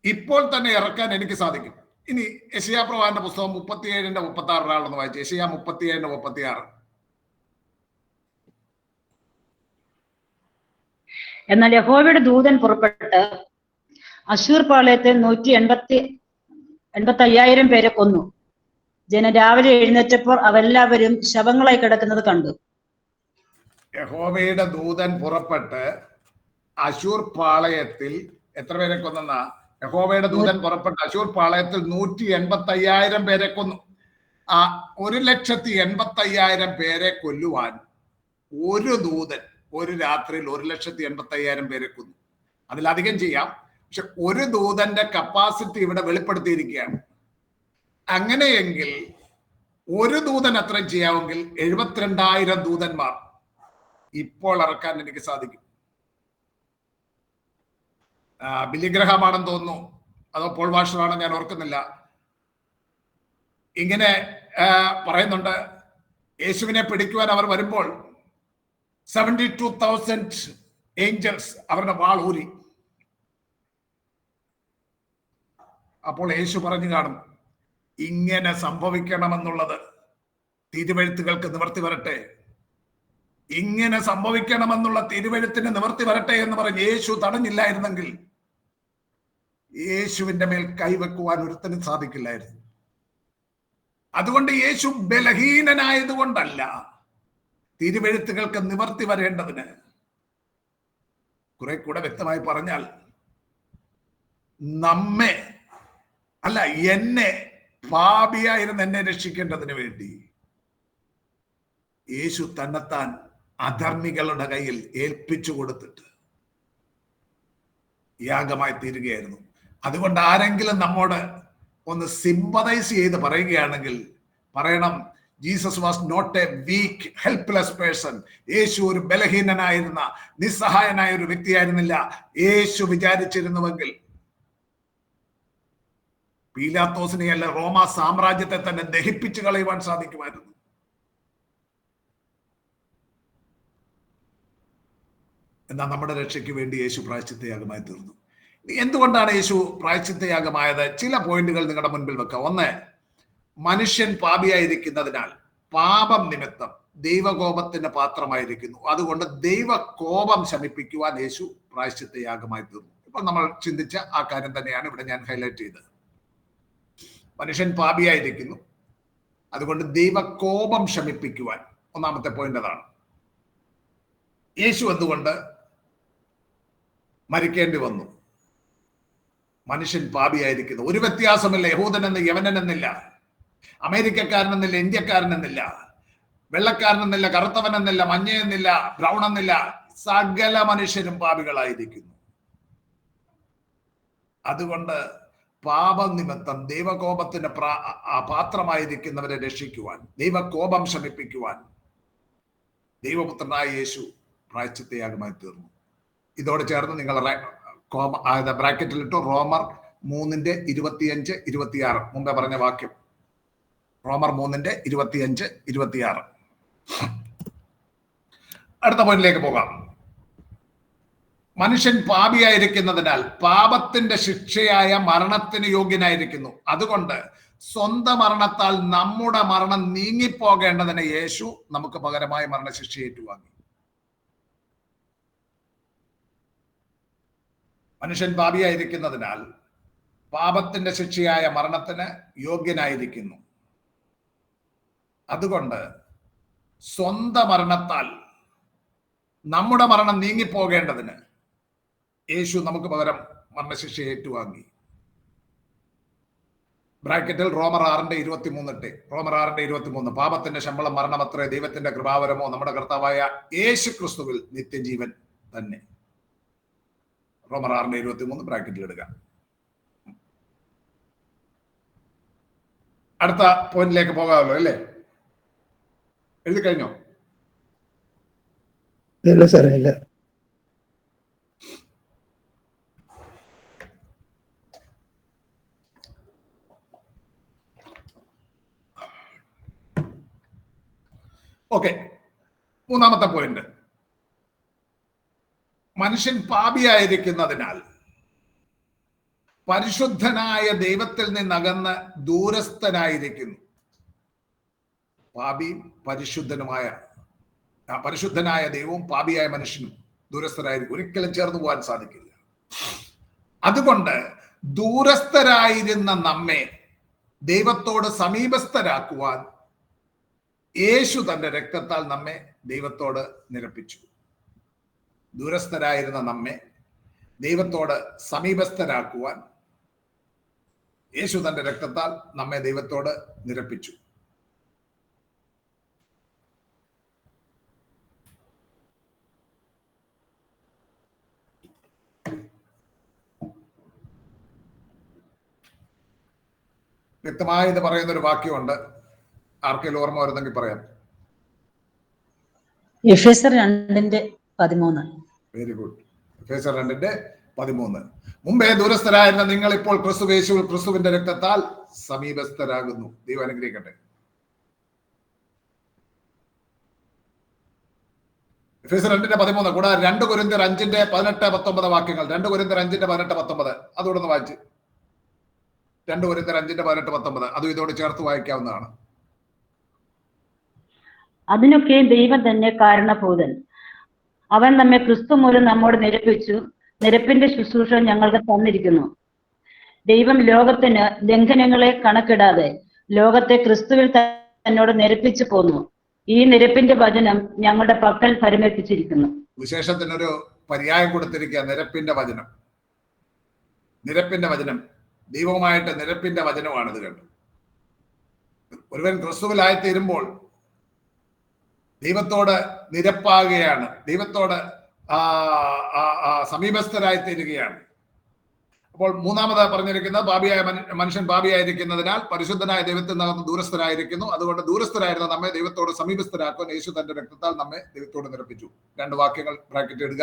ഇപ്പോൾ തന്നെ ഇറക്കാൻ എനിക്ക് സാധിക്കും. ഇനി യെശയ്യാ പ്രവാചകന്റെ പുസ്തകം 37:36 ഒരാളൊന്ന് വായിച്ചു. യെശയ്യാ 37:36. എന്നാൽ യഹോവയുടെ ദൂതൻ പുറപ്പെട്ട് അശൂർ പാളയത്തിൽ 185,000 പേരെ കൊന്നു. ജനം രാവിലെ എഴുന്നേറ്റപ്പോൾ അവരെല്ലാവരും ശവങ്ങളായി കിടക്കുന്നത് കണ്ടു. യഹോവയുടെ ദൂതൻ പുറപ്പെട്ട് അശൂർ പാളയത്തിൽ എത്ര പേരെ കൊന്നെന്നാ? യഹോവയുടെ ദൂതൻ പുറപ്പെട്ട് അശൂർ പാളയത്തിൽ 185,000 പേരെ കൊന്നു. ആ 185,000 പേരെ കൊല്ലുവാൻ ഒരു ദൂതൻ ഒരു രാത്രിയിൽ 185,000 പേരെ കൊന്നു. അതിലധികം ചെയ്യാം, പക്ഷെ ഒരു ദൂതന്റെ കപ്പാസിറ്റി ഇവിടെ വെളിപ്പെടുത്തിയിരിക്കുകയാണ്. അങ്ങനെയെങ്കിൽ ഒരു ദൂതൻ അത്രയും ചെയ്യാമെങ്കിൽ 72,000 ദൂതന്മാർ ഇപ്പോൾ ഇറക്കാൻ എനിക്ക് സാധിക്കും. ബില്ലിഗ്രഹമാണെന്ന് തോന്നുന്നു, അതോ പോൾ വാഷറാണോ, ഞാൻ ഓർക്കുന്നില്ല. ഇങ്ങനെ പറയുന്നുണ്ട്, യേശുവിനെ പിടിക്കുവാൻ അവർ വരുമ്പോൾ 72,000 ഏഞ്ചൽസ് അവരുടെ വാൾ ഊരി. അപ്പോൾ യേശു പറഞ്ഞു കാണും, ഇങ്ങനെ സംഭവിക്കണമെന്നുള്ളത് തിരുവെഴുത്തുകൾക്ക് നിവർത്തി വരട്ടെ, ഇങ്ങനെ സംഭവിക്കണമെന്നുള്ള തിരുവെഴുത്തിന് നിവർത്തി വരട്ടെ എന്ന് പറഞ്ഞ് യേശു തടഞ്ഞില്ലായിരുന്നെങ്കിൽ യേശുവിന്റെ മേൽ കൈവെക്കുവാൻ ഒരുത്തനും സാധിക്കില്ലായിരുന്നു. അതുകൊണ്ട് യേശു ബലഹീനനായതുകൊണ്ടല്ല, തിരുവെഴുത്തുകൾക്ക് നിവർത്തി വരേണ്ടതിന്. കുറെ കൂടെ വ്യക്തമായി പറഞ്ഞാൽ, നമ്മെ അല്ല, എന്നെ, പാപിയായിരുന്ന എന്നെ രക്ഷിക്കേണ്ടതിന് വേണ്ടി യേശു തന്നെത്താൻ അധർമ്മികളുടെ കയ്യിൽ ഏൽപ്പിച്ചു കൊടുത്തിട്ട് യാഗമായി തീരുകയായിരുന്നു. അതുകൊണ്ട് ആരെങ്കിലും നമ്മോട് ഒന്ന് സിമ്പതൈസ് ചെയ്ത് പറയുകയാണെങ്കിൽ പറയണം, Jesus was not a weak helpless person. യേശു ഒരു ബലഹീനനായിരുന്ന, നിസ്സഹായനായ ഒരു വ്യക്തിയായിരുന്നില്ല. യേശു വിചാരിച്ചിരുന്നുവെങ്കിൽ പീലാത്തോസിനെയല്ല, റോമാ സാമ്രാജ്യത്തെ തന്നെ ദഹിപ്പിച്ചു കളയുവാൻ സാധിക്കുമായിരുന്നു. എന്നാൽ നമ്മുടെ രക്ഷയ്ക്ക് വേണ്ടി യേശു പ്രായശ്ചിത്തയാഗമായി തീർന്നു. എന്തുകൊണ്ടാണ് യേശു പ്രായശ്ചിത്തയാഗമായത്? ചില പോയിന്റുകൾ നിങ്ങളുടെ മുൻപിൽ വെക്കാം. ഒന്ന്, മനുഷ്യൻ പാപിയായിരിക്കുന്നതിനാൽ പാപം നിമിത്തം ദൈവകോപത്തിന് പാത്രമായിരിക്കുന്നു. അതുകൊണ്ട് ദൈവകോപം ശമിപ്പിക്കുവാൻ യേശു പ്രായശ്ചിത്തയാഗമായി തീർന്നു. ഇപ്പോൾ നമ്മൾ ചിന്തിച്ച ആ കാര്യം തന്നെയാണ് ഇവിടെ ഞാൻ ഹൈലൈറ്റ് ചെയ്തത്. മനുഷ്യൻ പാപിയായിരിക്കുന്നു, അതുകൊണ്ട് ദൈവകോപം ശമിപ്പിക്കുവാൻ. ഒന്നാമത്തെ പോയിന്റ് അതാണ്. യേശു എന്തുകൊണ്ട് മരിക്കേണ്ടി വന്നു? മനുഷ്യൻ പാപിയായിരിക്കുന്നു. ഒരു വ്യത്യാസമില്ല. യഹൂദനെന്ന് യവനനെന്നില്ല, അമേരിക്കക്കാരനെന്നില്ല, ഇന്ത്യക്കാരനെന്നില്ല, വെള്ളക്കാരനെന്നില്ല, കറുത്തവനെന്നില്ല, മഞ്ഞയെന്നില്ല, ബ്രൗൺ എന്നില്ല. സകല മനുഷ്യരും പാപികളായിരിക്കുന്നു. അതുകൊണ്ട് പാപം നിമിത്തം ദൈവകോപത്തിന് പാത്രമായിരിക്കുന്നവരെ രക്ഷിക്കുവാൻ, ദൈവകോപം ശമിപ്പിക്കുവാൻ ദൈവപുത്രനായ യേശു പ്രായശ്ചിത്തയാഗമായി തീർന്നു. ഇതോടെ ചേർന്ന് നിങ്ങൾ ബ്രാക്കറ്റിലിട്ടു റോമർ 3:25-26 മുമ്പേ പറഞ്ഞ വാക്യം. റോമർ 3:25-26. അടുത്ത പോയിന്റിലേക്ക് പോകാം. മനുഷ്യൻ പാപിയായിരിക്കുന്നതിനാൽ പാപത്തിന്റെ ശിക്ഷയായ മരണത്തിന് യോഗ്യനായിരിക്കുന്നു. അതുകൊണ്ട് സ്വന്തം മരണത്താൽ നമ്മുടെ മരണം നീങ്ങിപ്പോകേണ്ടതിന് യേശു നമുക്ക് പകരമായ മരണശിക്ഷ ഏറ്റുവാങ്ങി. മനുഷ്യൻ പാപിയായിരിക്കുന്നതിനാൽ പാപത്തിന്റെ ശിക്ഷയായ മരണത്തിന് യോഗ്യനായിരിക്കുന്നു. അതുകൊണ്ട് സ്വന്തം മരണത്താൽ നമ്മുടെ മരണം നീങ്ങിപ്പോകേണ്ടതിന് യേശു നമുക്ക് പകരം മരണശിക്ഷ ഏറ്റുവാങ്ങി. ബ്രാക്കറ്റിൽ റോമർ 6:23 റോമർ 6:23 പാപത്തിന്റെ ശമ്പളം മരണമത്രേ, ദൈവത്തിന്റെ കൃപാവരമോ നമ്മുടെ കർത്താവായ യേശു ക്രിസ്തുവിൽ നിത്യജീവൻ തന്നെ. റോമർ 6:23 ബ്രാക്കറ്റിൽ ഇടുക. അടുത്ത പോയിന്റിലേക്ക് പോകാമല്ലോ അല്ലേ? എഴുതി കഴിഞ്ഞോ? ഇല്ല സാറേ, ഇല്ല. ഓക്കെ, മൂന്നാമത്തെ പോയിന്റ്. മനുഷ്യൻ പാപിയായിരിക്കുന്നതിനാൽ പരിശുദ്ധനായ ദൈവത്തിൽ നിന്നകന്ന് ദൂരസ്ഥനായിരിക്കുന്നു. പാപിയും പരിശുദ്ധനായ ദൈവവും പാപിയായ മനുഷ്യനും ദൂരസ്ഥരായിരിക്കും. ഒരിക്കലും ചേർന്ന് പോകാൻ സാധിക്കില്ല. അതുകൊണ്ട് ദൂരസ്ഥരായിരുന്ന നമ്മെ ദൈവത്തോട് സമീപസ്ഥരാക്കുവാൻ യേശു തന്റെ രക്തത്താൽ നമ്മെ ദൈവത്തോട് നിരപ്പിച്ചു. ദൂരസ്ഥരായിരുന്ന നമ്മെ ദൈവത്തോട് സമീപസ്ഥരാക്കുവാൻ യേശു തന്റെ രക്തത്താൽ നമ്മെ ദൈവത്തോട് നിരപ്പിച്ചു. വ്യക്തമായി ഇത് പറയുന്ന ഒരു വാക്യമുണ്ട്. ആർക്കെങ്കിലും ഓർമ്മ വരുന്നെങ്കിൽ പറയാം. എഫേസ്യർ 2:13. Very good. എഫേസ്യർ 2:13. മുമ്പേ ദൂരസ്ഥരായിരുന്ന നിങ്ങൾ ഇപ്പോൾ ക്രിസ്തുവിന്റെ രക്തത്താൽ സമീപസ്ഥരാകുന്നു. ദൈവം അനുഗ്രഹിക്കട്ടെ. എഫേസ്യർ 2:13 കൂടാതെ 2 കൊരിന്ത്യർ 5:18-19 വാക്യങ്ങൾ. 2 കൊരിന്ത്യർ 5:18-19 അതുകൂടെ ഒന്ന് വായിച്ച്. 2 കൊരിന്ത്യർ 5:18-19 അതും ഇതോട് ചേർത്ത് വായിക്കാവുന്നതാണ്. അതിനൊക്കെ ദൈവം തന്നെ കാരണഭൂതൻ. അവൻ നമ്മെ ക്രിസ്തു മൂലം നമ്മോട് നിരപ്പിച്ചു. നിരപ്പിന്റെ ശുശ്രൂഷ ഞങ്ങൾക്ക് തന്നിരിക്കുന്നു. ദൈവം ലോകത്തിന് ലംഘനങ്ങളെ കണക്കിടാതെ ലോകത്തെ ക്രിസ്തുവിൽ തന്നോട് നിരപ്പിച്ചു പോന്നു. ഈ നിരപ്പിന്റെ വചനം ഞങ്ങളുടെ പക്കൽ പരിമേൽപ്പിച്ചിരിക്കുന്നു. വിശേഷത്തിനൊരു പര്യായം കൊടുത്തിരിക്കുക. നിരപ്പിന്റെ വചനം. നിരപ്പിന്റെ വചനം ദൈവവുമായിട്ട് നിരപ്പിന്റെ വചനമാണിത്. കണ്ടു. ഒരുവൻ ക്രിസ്തുവിലായിത്തീരുമ്പോൾ ദൈവത്തോട് നിരപ്പാകുകയാണ്, ദൈവത്തോട് സമീപസ്ഥരായി തീരുകയാണ്. അപ്പോൾ മൂന്നാമത് പറഞ്ഞിരിക്കുന്നത് മനുഷ്യൻ പാപിയായിരിക്കുന്നതിനാൽ പരിശുദ്ധനായ ദൈവത്തിൽ നിന്ന് ദൂരസ്ഥരായിരിക്കുന്നു. അതുകൊണ്ട് ദൂരസ്ഥരായിരുന്ന നമ്മെ ദൈവത്തോട് സമീപസ്ഥരാക്കുവാൻ യേശു തന്റെ രക്തത്താൽ നമ്മെ ദൈവത്തോട് നിരപ്പിച്ചു. 2 വാക്യങ്ങൾ ബ്രാക്കറ്റ് ഇടുക.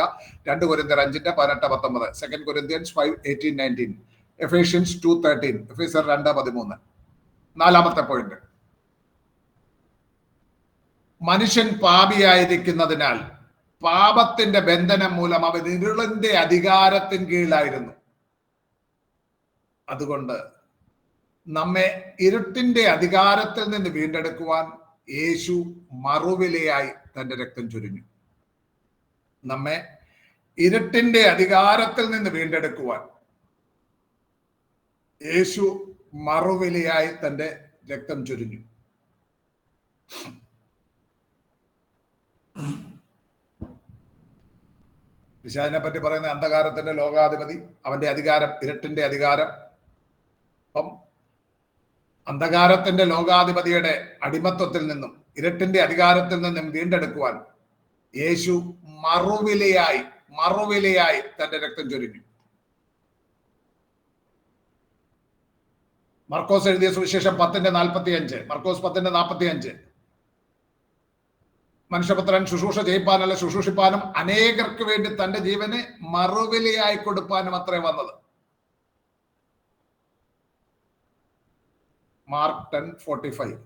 2 കൊരിന്ത്യർ 5:18-19, 2 Corinthians 5:18-19, Ephesians 2:13, എഫേസ്യർ 2:13. നാലാമത്തെ പോയിന്റ്, മനുഷ്യൻ പാപിയായിരിക്കുന്നതിനാൽ പാപത്തിന്റെ ബന്ധനം മൂലം അവൻ ഇരുളിന്റെ അധികാരത്തിന് കീഴിലായിരുന്നു. അതുകൊണ്ട് നമ്മെ ഇരുട്ടിന്റെ അധികാരത്തിൽ നിന്ന് വീണ്ടെടുക്കുവാൻ യേശു മറുവിലയായി തന്റെ രക്തം ചൊരിഞ്ഞു. നമ്മെ ഇരുട്ടിന്റെ അധികാരത്തിൽ നിന്ന് വീണ്ടെടുക്കുവാൻ യേശു മറുവിലയായി തന്റെ രക്തം ചൊരിഞ്ഞു. പിശാചിനെ പറ്റി പറയുന്ന അന്ധകാരത്തിന്റെ ലോകാധിപതി, അവന്റെ അധികാരം, ഇരുട്ടിന്റെ അധികാരം. അപ്പം അന്ധകാരത്തിന്റെ ലോകാധിപതിയുടെ അടിമത്വത്തിൽ നിന്നും ഇരുട്ടിന്റെ അധികാരത്തിൽ നിന്നും വീണ്ടെടുക്കുവാൻ യേശു മറുവിലയായി തന്റെ രക്തം ചൊരിഞ്ഞു. മർക്കോസ് എഴുതിയ സുവിശേഷം 10:45, മർക്കോസ് 10:45, മനുഷ്യപുത്രൻ ശുശ്രൂഷ ചെയ്യിപ്പാനല്ല ശുശ്രൂഷിപ്പാനും അനേകർക്ക് വേണ്ടി തന്റെ ജീവനെ മറുവിലയായി കൊടുപ്പാനും അത്രേ വന്നത്. മാർക്ക് 10:45.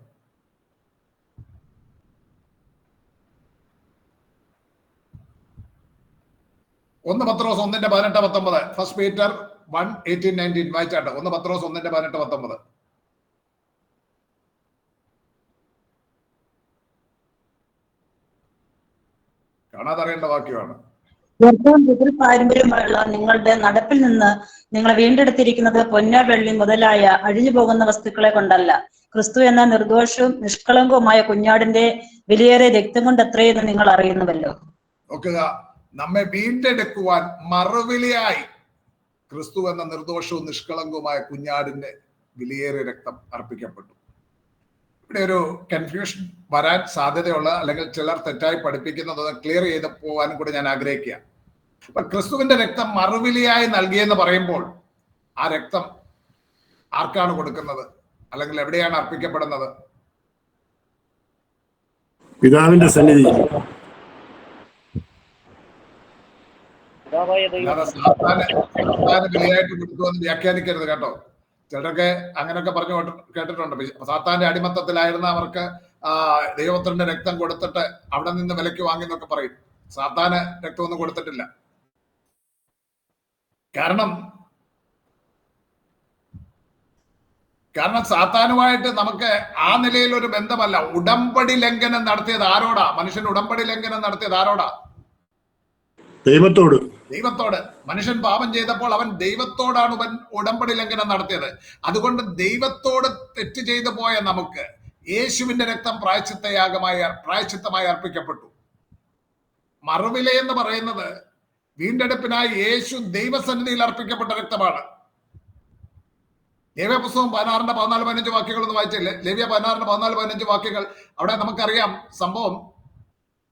ഒന്ന് പത്രോസ് 1:18-19, ഫസ്റ്റ് പീറ്റർ 1:18-19 വായിച്ചാട്ടെ. 1 പത്രോസ് 1:18-19. കാണാതറിയേണ്ട വാക്യമാണ്. പാരമ്പര്യമുള്ള നിങ്ങളുടെ നടപ്പിൽ നിന്ന് നിങ്ങളെ വീണ്ടെടുത്തിരിക്കുന്നത് പൊന്ന വെള്ളി മുതലായ അഴിഞ്ഞു പോകുന്ന വസ്തുക്കളെ കൊണ്ടല്ല, ക്രിസ്തു എന്ന നിർദോഷവും നിഷ്കളങ്കവുമായ കുഞ്ഞാടിന്റെ വിലയേറിയ രക്തം കൊണ്ട് എത്രയെന്ന് നിങ്ങൾ അറിയുന്നുവല്ലോ. നോക്കുക, നമ്മെ വീണ്ടെടുക്കുവാൻ മറുവിലയായി ക്രിസ്തു എന്ന നിർദോഷവും നിഷ്കളങ്കവുമായ കുഞ്ഞാടിന്റെ വിലയേറിയ രക്തം അർപ്പിക്കപ്പെട്ടു. ഇവിടെ ഒരു കൺഫ്യൂഷൻ വരാൻ സാധ്യതയുള്ള, അല്ലെങ്കിൽ ചിലർ തെറ്റായി പഠിപ്പിക്കുന്നത് ക്ലിയർ ചെയ്ത് പോകാനും കൂടി ഞാൻ ആഗ്രഹിക്കുക. അപ്പൊ ക്രിസ്തുവിന്റെ രക്തം മറുവിലയായി നൽകിയെന്ന് പറയുമ്പോൾ ആ രക്തം ആർക്കാണ് കൊടുക്കുന്നത്, അല്ലെങ്കിൽ എവിടെയാണ് അർപ്പിക്കപ്പെടുന്നത്? പിതാവിന്റെ സന്നിധിയിൽ. അല്ലാതെ സാത്താന് വിലയായിട്ട് കൊടുക്കുമെന്ന് വ്യാഖ്യാനിക്കരുത് കേട്ടോ. ചിലരൊക്കെ അങ്ങനെയൊക്കെ പറഞ്ഞു കേട്ടിട്ടുണ്ട്. സാത്താന്റെ അടിമത്തത്തിലായിരുന്ന അവർക്ക് ദൈവപുത്രന്റെ രക്തം കൊടുത്തിട്ട് അവിടെ നിന്ന് വിലയ്ക്ക് വാങ്ങി എന്നൊക്കെ പറയും. സാത്താന് രക്തമൊന്നും കൊടുത്തിട്ടില്ല. കാരണം സാത്താനുമായിട്ട് നമുക്ക് ആ നിലയിൽ ഒരു ബന്ധമല്ല. ഉടമ്പടി ലംഘനം നടത്തിയത് ആരോടാ? മനുഷ്യൻ ഉടമ്പടി ലംഘനം നടത്തിയത് ആരോടാ? ദൈവത്തോട്. മനുഷ്യൻ പാപം ചെയ്തപ്പോൾ അവൻ ദൈവത്തോടാണ് ഉടമ്പടി ലംഘനം നടത്തിയത്. അതുകൊണ്ട് ദൈവത്തോട് തെറ്റ് ചെയ്തു പോയ നമുക്ക് യേശുവിന്റെ രക്തം പ്രായശ്ചിത്തമായി അർപ്പിക്കപ്പെട്ടു. മറുവില എന്ന് പറയുന്നത് വീണ്ടെടുപ്പിനായി യേശു ദൈവസന്നിധിയിൽ അർപ്പിക്കപ്പെട്ട രക്തമാണ്. ലേവ്യ പുസ്തകം 16-14-15 വാക്യങ്ങൾ ഒന്ന് വായിച്ചില്ലേ? ലേവ്യ 16-14-15 വാക്യങ്ങൾ. അവിടെ നമുക്കറിയാം സംഭവം.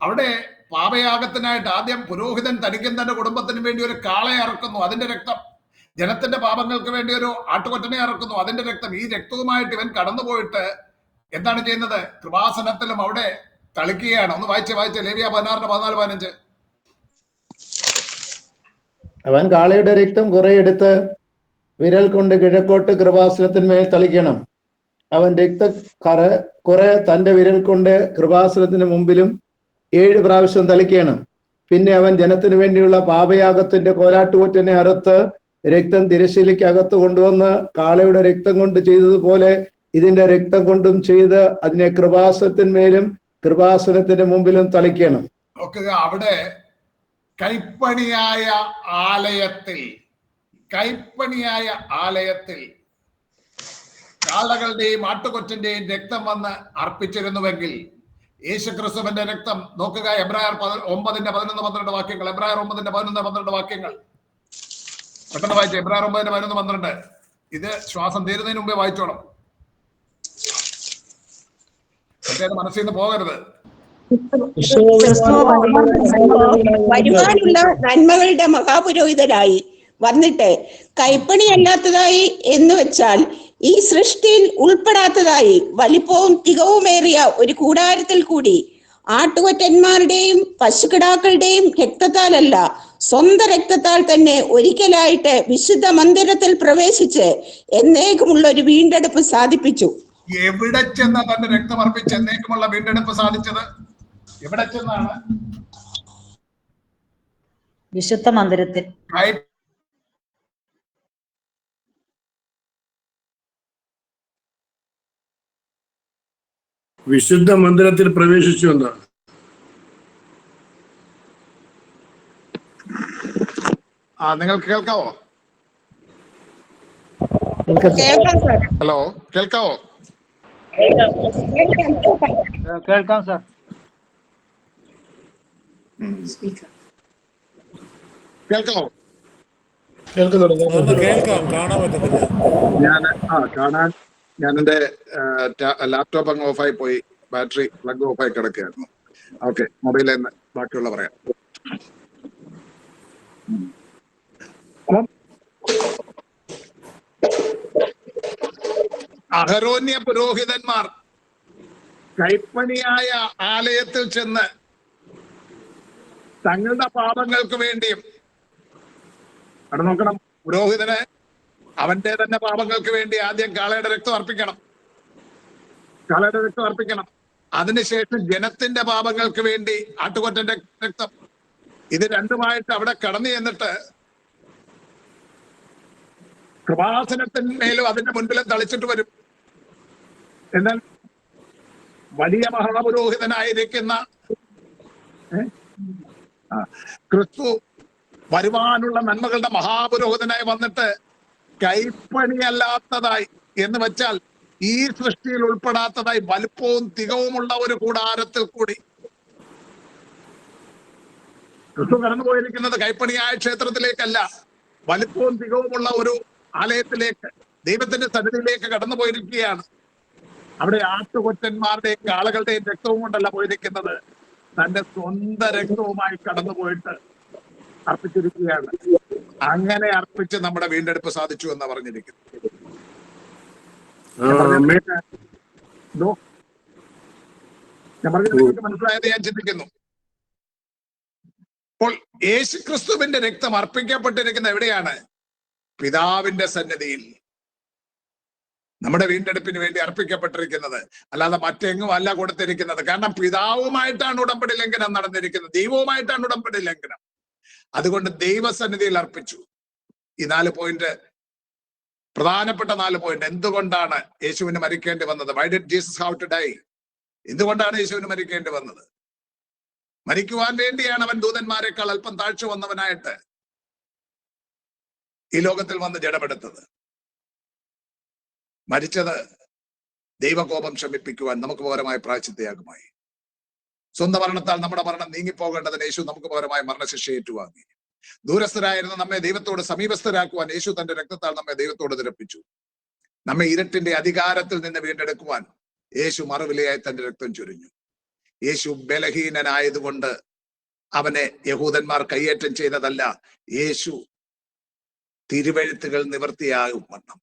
അവിടെ പാപയാഗത്തിനായിട്ട് ആദ്യം പുരോഹിതൻ തനിക്കും തന്റെ കുടുംബത്തിനും വേണ്ടി ഒരു കാളയെ അറക്കുന്നു, അതിന്റെ രക്തം. ജനത്തിന്റെ പാപങ്ങൾക്ക് വേണ്ടി ഒരു ആട്ടുകൊറ്റനെ അറക്കുന്നു, അതിന്റെ രക്തം. ഈ രക്തവുമായിട്ട് ഇവൻ കടന്നുപോയിട്ട് എന്താണ് ചെയ്യുന്നത്? കൃപാസനത്തിലും അവിടെ തളിക്കുകയാണ്. ഒന്ന് വായിച്ചേ ലേവ്യ 16-14-15. അവൻ കാളയുടെ രക്തം കുറെ എടുത്ത് വിരൽ കൊണ്ട് കിഴക്കോട്ട് കൃപാസനത്തിന്മേൽ തളിക്കണം. അവൻ കുറെ തന്റെ വിരൽ കൊണ്ട് കൃപാസനത്തിന് മുമ്പിലും 7 പ്രാവശ്യം തളിക്കണം. പിന്നെ അവൻ ജനത്തിനു വേണ്ടിയുള്ള പാപയാഗത്തിന്റെ കോലാട്ടുകൊറ്റനെ അറുത്ത് രക്തം തിരശ്ശീലയ്ക്ക് അകത്ത് കൊണ്ടുവന്ന് കാളയുടെ രക്തം കൊണ്ട് ചെയ്തതുപോലെ ഇതിന്റെ രക്തം കൊണ്ടും ചെയ്ത് അതിനെ കൃപാസനത്തിന്മേലും കൃപാസനത്തിന്റെ മുമ്പിലും തളിക്കണം. നോക്കുക, അവിടെ കൈപ്പണിയായ ആലയത്തിൽ കാളകളുടെയും ആട്ടുകൊറ്റന്റെയും രക്തം വന്ന് അർപ്പിച്ചിരുന്നുവെങ്കിൽ യേശുക്രിസ്തുവിന്റെ രക്തം നോക്കുക. എബ്രായർ 9:11-12 വാക്യങ്ങൾ. എബ്രായർ 9:11-12 വാക്യങ്ങൾ പെട്ടെന്ന് വായിച്ചു. എബ്രായർ 9:11-12. ഇത് ശ്വാസം തീരുന്നതിന് മുമ്പേ വായിച്ചോണം, മനസ്സിൽ നിന്ന് പോകരുത്. വരുവാനുള്ള നന്മകളുടെ മഹാപുരോഹിതനായി വന്നിട്ട് കൈപ്പണിയല്ലാത്തതായി എന്ന് വെച്ചാൽ ഈ സൃഷ്ടിയിൽ ഉൾപ്പെടാത്തതായി വലിപ്പവും തികവുമേറിയ ഒരു കൂടാരത്തിൽ കൂടി ആട്ടുകൊറ്റന്മാരുടെയും പശുക്കിടാക്കളുടെയും രക്തത്താലല്ല, സ്വന്തം രക്തത്താൽ തന്നെ ഒരിക്കലായിട്ട് വിശുദ്ധ മന്ദിരത്തിൽ പ്രവേശിച്ച് എന്നേക്കുമുള്ള ഒരു വീണ്ടെടുപ്പ് സാധിപ്പിച്ചു. എവിടെ ചെന്ന തന്റെ രക്തം അർപ്പിച്ച് എന്നേക്കുമുള്ള വീണ്ടെടുപ്പ് സാധിച്ചത്? എവിടെ ചെന്നാണ്? വിശുദ്ധ മന്ദിരത്തിൽ. വിശുദ്ധ മന്ദിരത്തിൽ പ്രവേശിച്ചു എന്നാണ്. നിങ്ങൾക്ക് കേൾക്കാവോ? ഹലോ, കേൾക്കാവോ? കേൾക്കാം സാർ. കേൾക്കാവോ? ഞാൻ എന്റെ ലാപ്ടോപ്പ് അങ്ങ് ഓഫായി പോയി, ബാറ്ററി പ്ലഗ് ഓഫായി കിടക്കുകയായിരുന്നു. ഓക്കെ, മൊബൈലിൽ നിന്ന് ബാക്കിയുള്ള പറയാം. അഹരോന്യ പുരോഹിതന്മാർ കൈപ്പണിയായ ആലയത്തിൽ ചെന്ന് തങ്ങളുടെ പാപങ്ങൾക്ക് വേണ്ടിയും, അവിടെ നോക്കണം, പുരോഹിതന് അവന്റെ തന്നെ പാപങ്ങൾക്ക് വേണ്ടി ആദ്യം കാളയുടെ രക്തം അർപ്പിക്കണം. അതിനുശേഷം ജനത്തിന്റെ പാപങ്ങൾക്ക് വേണ്ടി ആട്ടുകൊറ്റന്റെ രക്തം. ഇത് രണ്ടുമായിട്ട് അവിടെ കടന്നു ചെന്നിട്ട് കൃപാസനത്തിന്മേലും അതിന്റെ മുൻപിലും തളിച്ചിട്ട് വരും. എന്നാൽ വലിയ മഹാപുരോഹിതനായിരിക്കുന്ന ക്രിസ്തു വരുവാനുള്ള നന്മകളുടെ മഹാപുരോഹിതനായി വന്നിട്ട് കൈപ്പണിയല്ലാത്തതായി എന്ന് വെച്ചാൽ ഈ സൃഷ്ടിയിൽ ഉൾപ്പെടാത്തതായി വലുപ്പവും തികവുമുള്ള ഒരു കൂടാരത്തിൽ കൂടി ക്രിസ്തു കടന്നുപോയിരിക്കുന്നത് കൈപ്പണിയായ ക്ഷേത്രത്തിലേക്കല്ല, വലുപ്പവും തികവുമുള്ള ഒരു ആലയത്തിലേക്ക്, ദൈവത്തിന്റെ സന്നിധിയിലേക്ക് കടന്നുപോയിരിക്കുകയാണ്. അവിടെ ആട്ടുകൊറ്റന്മാരുടെയും കാളകളുടെയും രക്തവും കൊണ്ടല്ല പോയിരിക്കുന്നത്, തന്റെ സ്വന്തം രക്തവുമായി കടന്നുപോയിട്ട് അർപ്പിച്ചിരിക്കുകയാണ്. അങ്ങനെ അർപ്പിച്ച് നമ്മുടെ വീണ്ടെടുപ്പ് സാധിച്ചു എന്ന് പറഞ്ഞിരിക്കുന്നു. ഞാൻ പറഞ്ഞത് മനസ്സിലായത് ഞാൻ ചിന്തിക്കുന്നു. അപ്പോൾ യേശുക്രിസ്തുവിന്റെ രക്തം അർപ്പിക്കപ്പെട്ടിരിക്കുന്ന എവിടെയാണ്? പിതാവിന്റെ സന്നിധിയിൽ. നമ്മുടെ വീണ്ടെടുപ്പിന് വേണ്ടി അർപ്പിക്കപ്പെട്ടിരിക്കുന്നത്, അല്ലാതെ മറ്റെങ്ങും അല്ല കൊടുത്തിരിക്കുന്നത്. കാരണം പിതാവുമായിട്ടാണ് ഉടമ്പടി ലംഘനം നടന്നിരിക്കുന്നത്, ദൈവവുമായിട്ടാണ് ഉടമ്പടി ലംഘനം. അതുകൊണ്ട് ദൈവസന്നിധിയിൽ അർപ്പിച്ചു. ഈ 4 പോയിന്റ്, പ്രധാനപ്പെട്ട 4 പോയിന്റ്. എന്തുകൊണ്ടാണ് യേശുവിന് മരിക്കേണ്ടി വന്നത്? Why did Jesus have to die? എന്തുകൊണ്ടാണ് യേശുവിന് മരിക്കേണ്ടി വന്നത്? മരിക്കുവാൻ വേണ്ടിയാണ് അവൻ ദൂതന്മാരെക്കാൾ അല്പം താഴ്ച വന്നവനായിട്ട് ഈ ലോകത്തിൽ വന്ന് ജഡമെടുത്തത്. മരിച്ചത് ദൈവകോപം ശമിപ്പിക്കുവാൻ, നമുക്ക് പകരമായ പ്രായശ്ചിത്തയാഗമായി. സ്വന്തം മരണത്താൽ നമ്മുടെ മരണം നീങ്ങിപ്പോകേണ്ടതിന് യേശു നമുക്ക് പകരമായ മരണശിക്ഷ ഏറ്റുവാങ്ങി. ദൂരസ്ഥരായിരുന്ന നമ്മെ ദൈവത്തോട് സമീപസ്ഥരാക്കുവാൻ യേശു തന്റെ രക്തത്താൽ നമ്മെ ദൈവത്തോട് നിരപ്പിച്ചു. നമ്മെ ഇരുട്ടിന്റെ അധികാരത്തിൽ നിന്ന് വീണ്ടെടുക്കുവാൻ യേശു മറുവിലയായി തന്റെ രക്തം ചൊരിഞ്ഞു. യേശു ബലഹീനനായതുകൊണ്ട് അവനെ യഹൂദന്മാർ കയ്യേറ്റം ചെയ്തതല്ല, യേശു തിരുവെഴുത്തുകൾ നിവൃത്തിയാകും വണ്ണം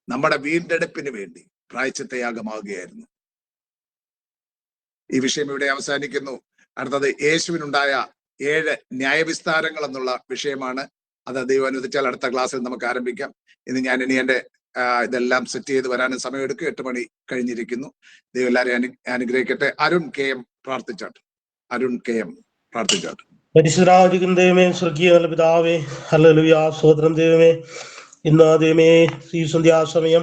നമ്മുടെ വീണ്ടെടുപ്പിന് വേണ്ടി പ്രായശ്ചിത്തയാഗമാകുകയായിരുന്നു. ഈ വിഷയം ഇവിടെ അവസാനിക്കുന്നു. അടുത്തത് യേശുവിനുണ്ടായ 7 ന്യായവിസ്താരങ്ങൾ എന്നുള്ള വിഷയമാണ്. അത് ദൈവം അനുവദിച്ചാൽ അടുത്ത ക്ലാസ്സിൽ നമുക്ക് ആരംഭിക്കാം. ഇന്ന് ഞാൻ ഇനി എന്റെ ഇതെല്ലാം സെറ്റ് ചെയ്ത് വരാനും സമയമെടുക്കും. 8 മണി കഴിഞ്ഞിരിക്കുന്നു. ദൈവം എല്ലാവരെയും അനുഗ്രഹിക്കട്ടെ. അരുൺ കെ എം പ്രാർത്ഥിച്ചാട്ട്. പരിശുദ്ധനായിരിക്കുന്ന ദൈവമേ, സ്വർഗീയ പിതാവേ, ഹല്ലേലൂയ, സ്തോത്രം ദൈവമേ. ഇന്ന് ദൈവമേ ഈ സന്ധ്യാസമയം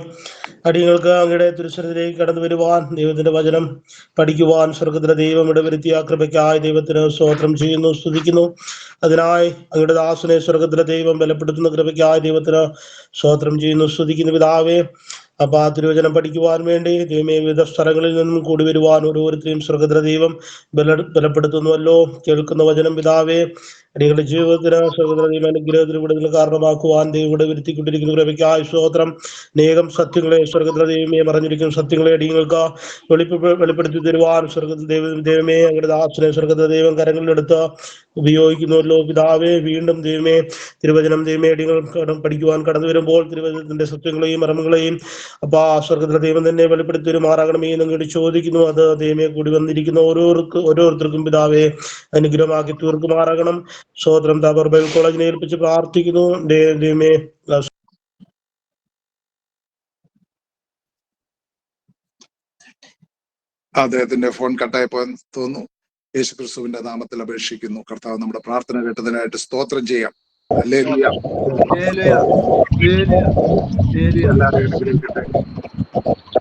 അടിയങ്ങൾക്ക് അങ്ങയുടെ തിരുസന്നിധിയിലേക്ക് കടന്നു വരുവാൻ, ദൈവത്തിന്റെ വചനം പഠിക്കുവാൻ സ്വർഗത്തിലെ ദൈവം ഇടവരുത്തിയ കൃപയ്ക്കായി ദൈവത്തിന് സ്തോത്രം ചെയ്യുന്നു, സ്തുതിക്കുന്നു. അതിനായി അങ്ങയുടെ ദാസനെ സ്വർഗത്തിലെ ദൈവം ബലപ്പെടുത്തുന്ന കൃപയ്ക്കായി ദൈവത്തിന് സ്തോത്രം ചെയ്യുന്നു, സ്തുതിക്കുന്നു. പിതാവേ, അപ്പൊ ആ തിരുവചനം പഠിക്കുവാൻ വേണ്ടി ദൈവമേ വിവിധ സ്ഥലങ്ങളിൽ നിന്നും കൂടി വരുവാൻ ഓരോരുത്തരെയും സ്വർഗത്തിലെ ദൈവം ബലപ്പെടുത്തുന്നുവല്ലോ. കേൾക്കുന്ന വചനം പിതാവേ അടികളുടെ ജീവിതത്തിന് സ്വർഗത്തിലെ ദൈവം അനുഗ്രഹത്തിന് വിടുതൽ കാരണമാക്കുവാൻ ദൈവം വരുത്തിക്കൊണ്ടിരിക്കുന്ന കൃപയ്ക്കായി സ്തോത്രം. അനേകം സത്യങ്ങളെ സ്വർഗത്തിലെ ദൈവമേ മറഞ്ഞിരിക്കുന്ന സത്യങ്ങളെ അടിയങ്ങൾക്ക് വെളിപ്പെടുത്തി തരുവാൻ സ്വർഗത്തിലെ ദൈവമേ അങ്ങയുടെ ദാസനെ സ്വർഗത്തിലെ ദൈവം കരങ്ങളിലെടുത്ത് ഉപയോഗിക്കുന്നുവല്ലോ. പിതാവേ, വീണ്ടും ദൈവമേ തിരുവചനം ദൈവമേ അടികൾ പഠിക്കുവാൻ കടന്നു വരുമ്പോൾ തിരുവചനത്തിന്റെ സത്യങ്ങളെയും മർമ്മങ്ങളെയും അപ്പൊ സ്വർഗത്തിലെ ദൈവം തന്നെ വെളിപ്പെടുത്തി തരുമാറാകണമേ എന്ന് ചോദിക്കുന്നു. അത് ദൈവമേ കൂടി വന്നിരിക്കുന്ന ഓരോരുത്തർക്കും പിതാവേ അനുഗ്രഹമാക്കി തീർക്കുമാറാകണം. സ്തോത്രം. താബോർ ബൈബിൾ കോളേജിനെ ഏൽപ്പിച്ച് പ്രാർത്ഥിക്കുന്നു. ദൈവമേ അദ്ദേഹത്തിന്റെ ഫോൺ കട്ടായപ്പോ തോന്നുന്നു. യേശു ക്രിസ്തുവിന്റെ നാമത്തിൽ അപേക്ഷിക്കുന്നു. കർത്താവ് നമ്മുടെ പ്രാർത്ഥന കേട്ടതിനായിട്ട് സ്തോത്രം ചെയ്യാം. ഹല്ലേലൂയ. എല്ലാവരെയും അനുഗ്രഹിക്കട്ടെ.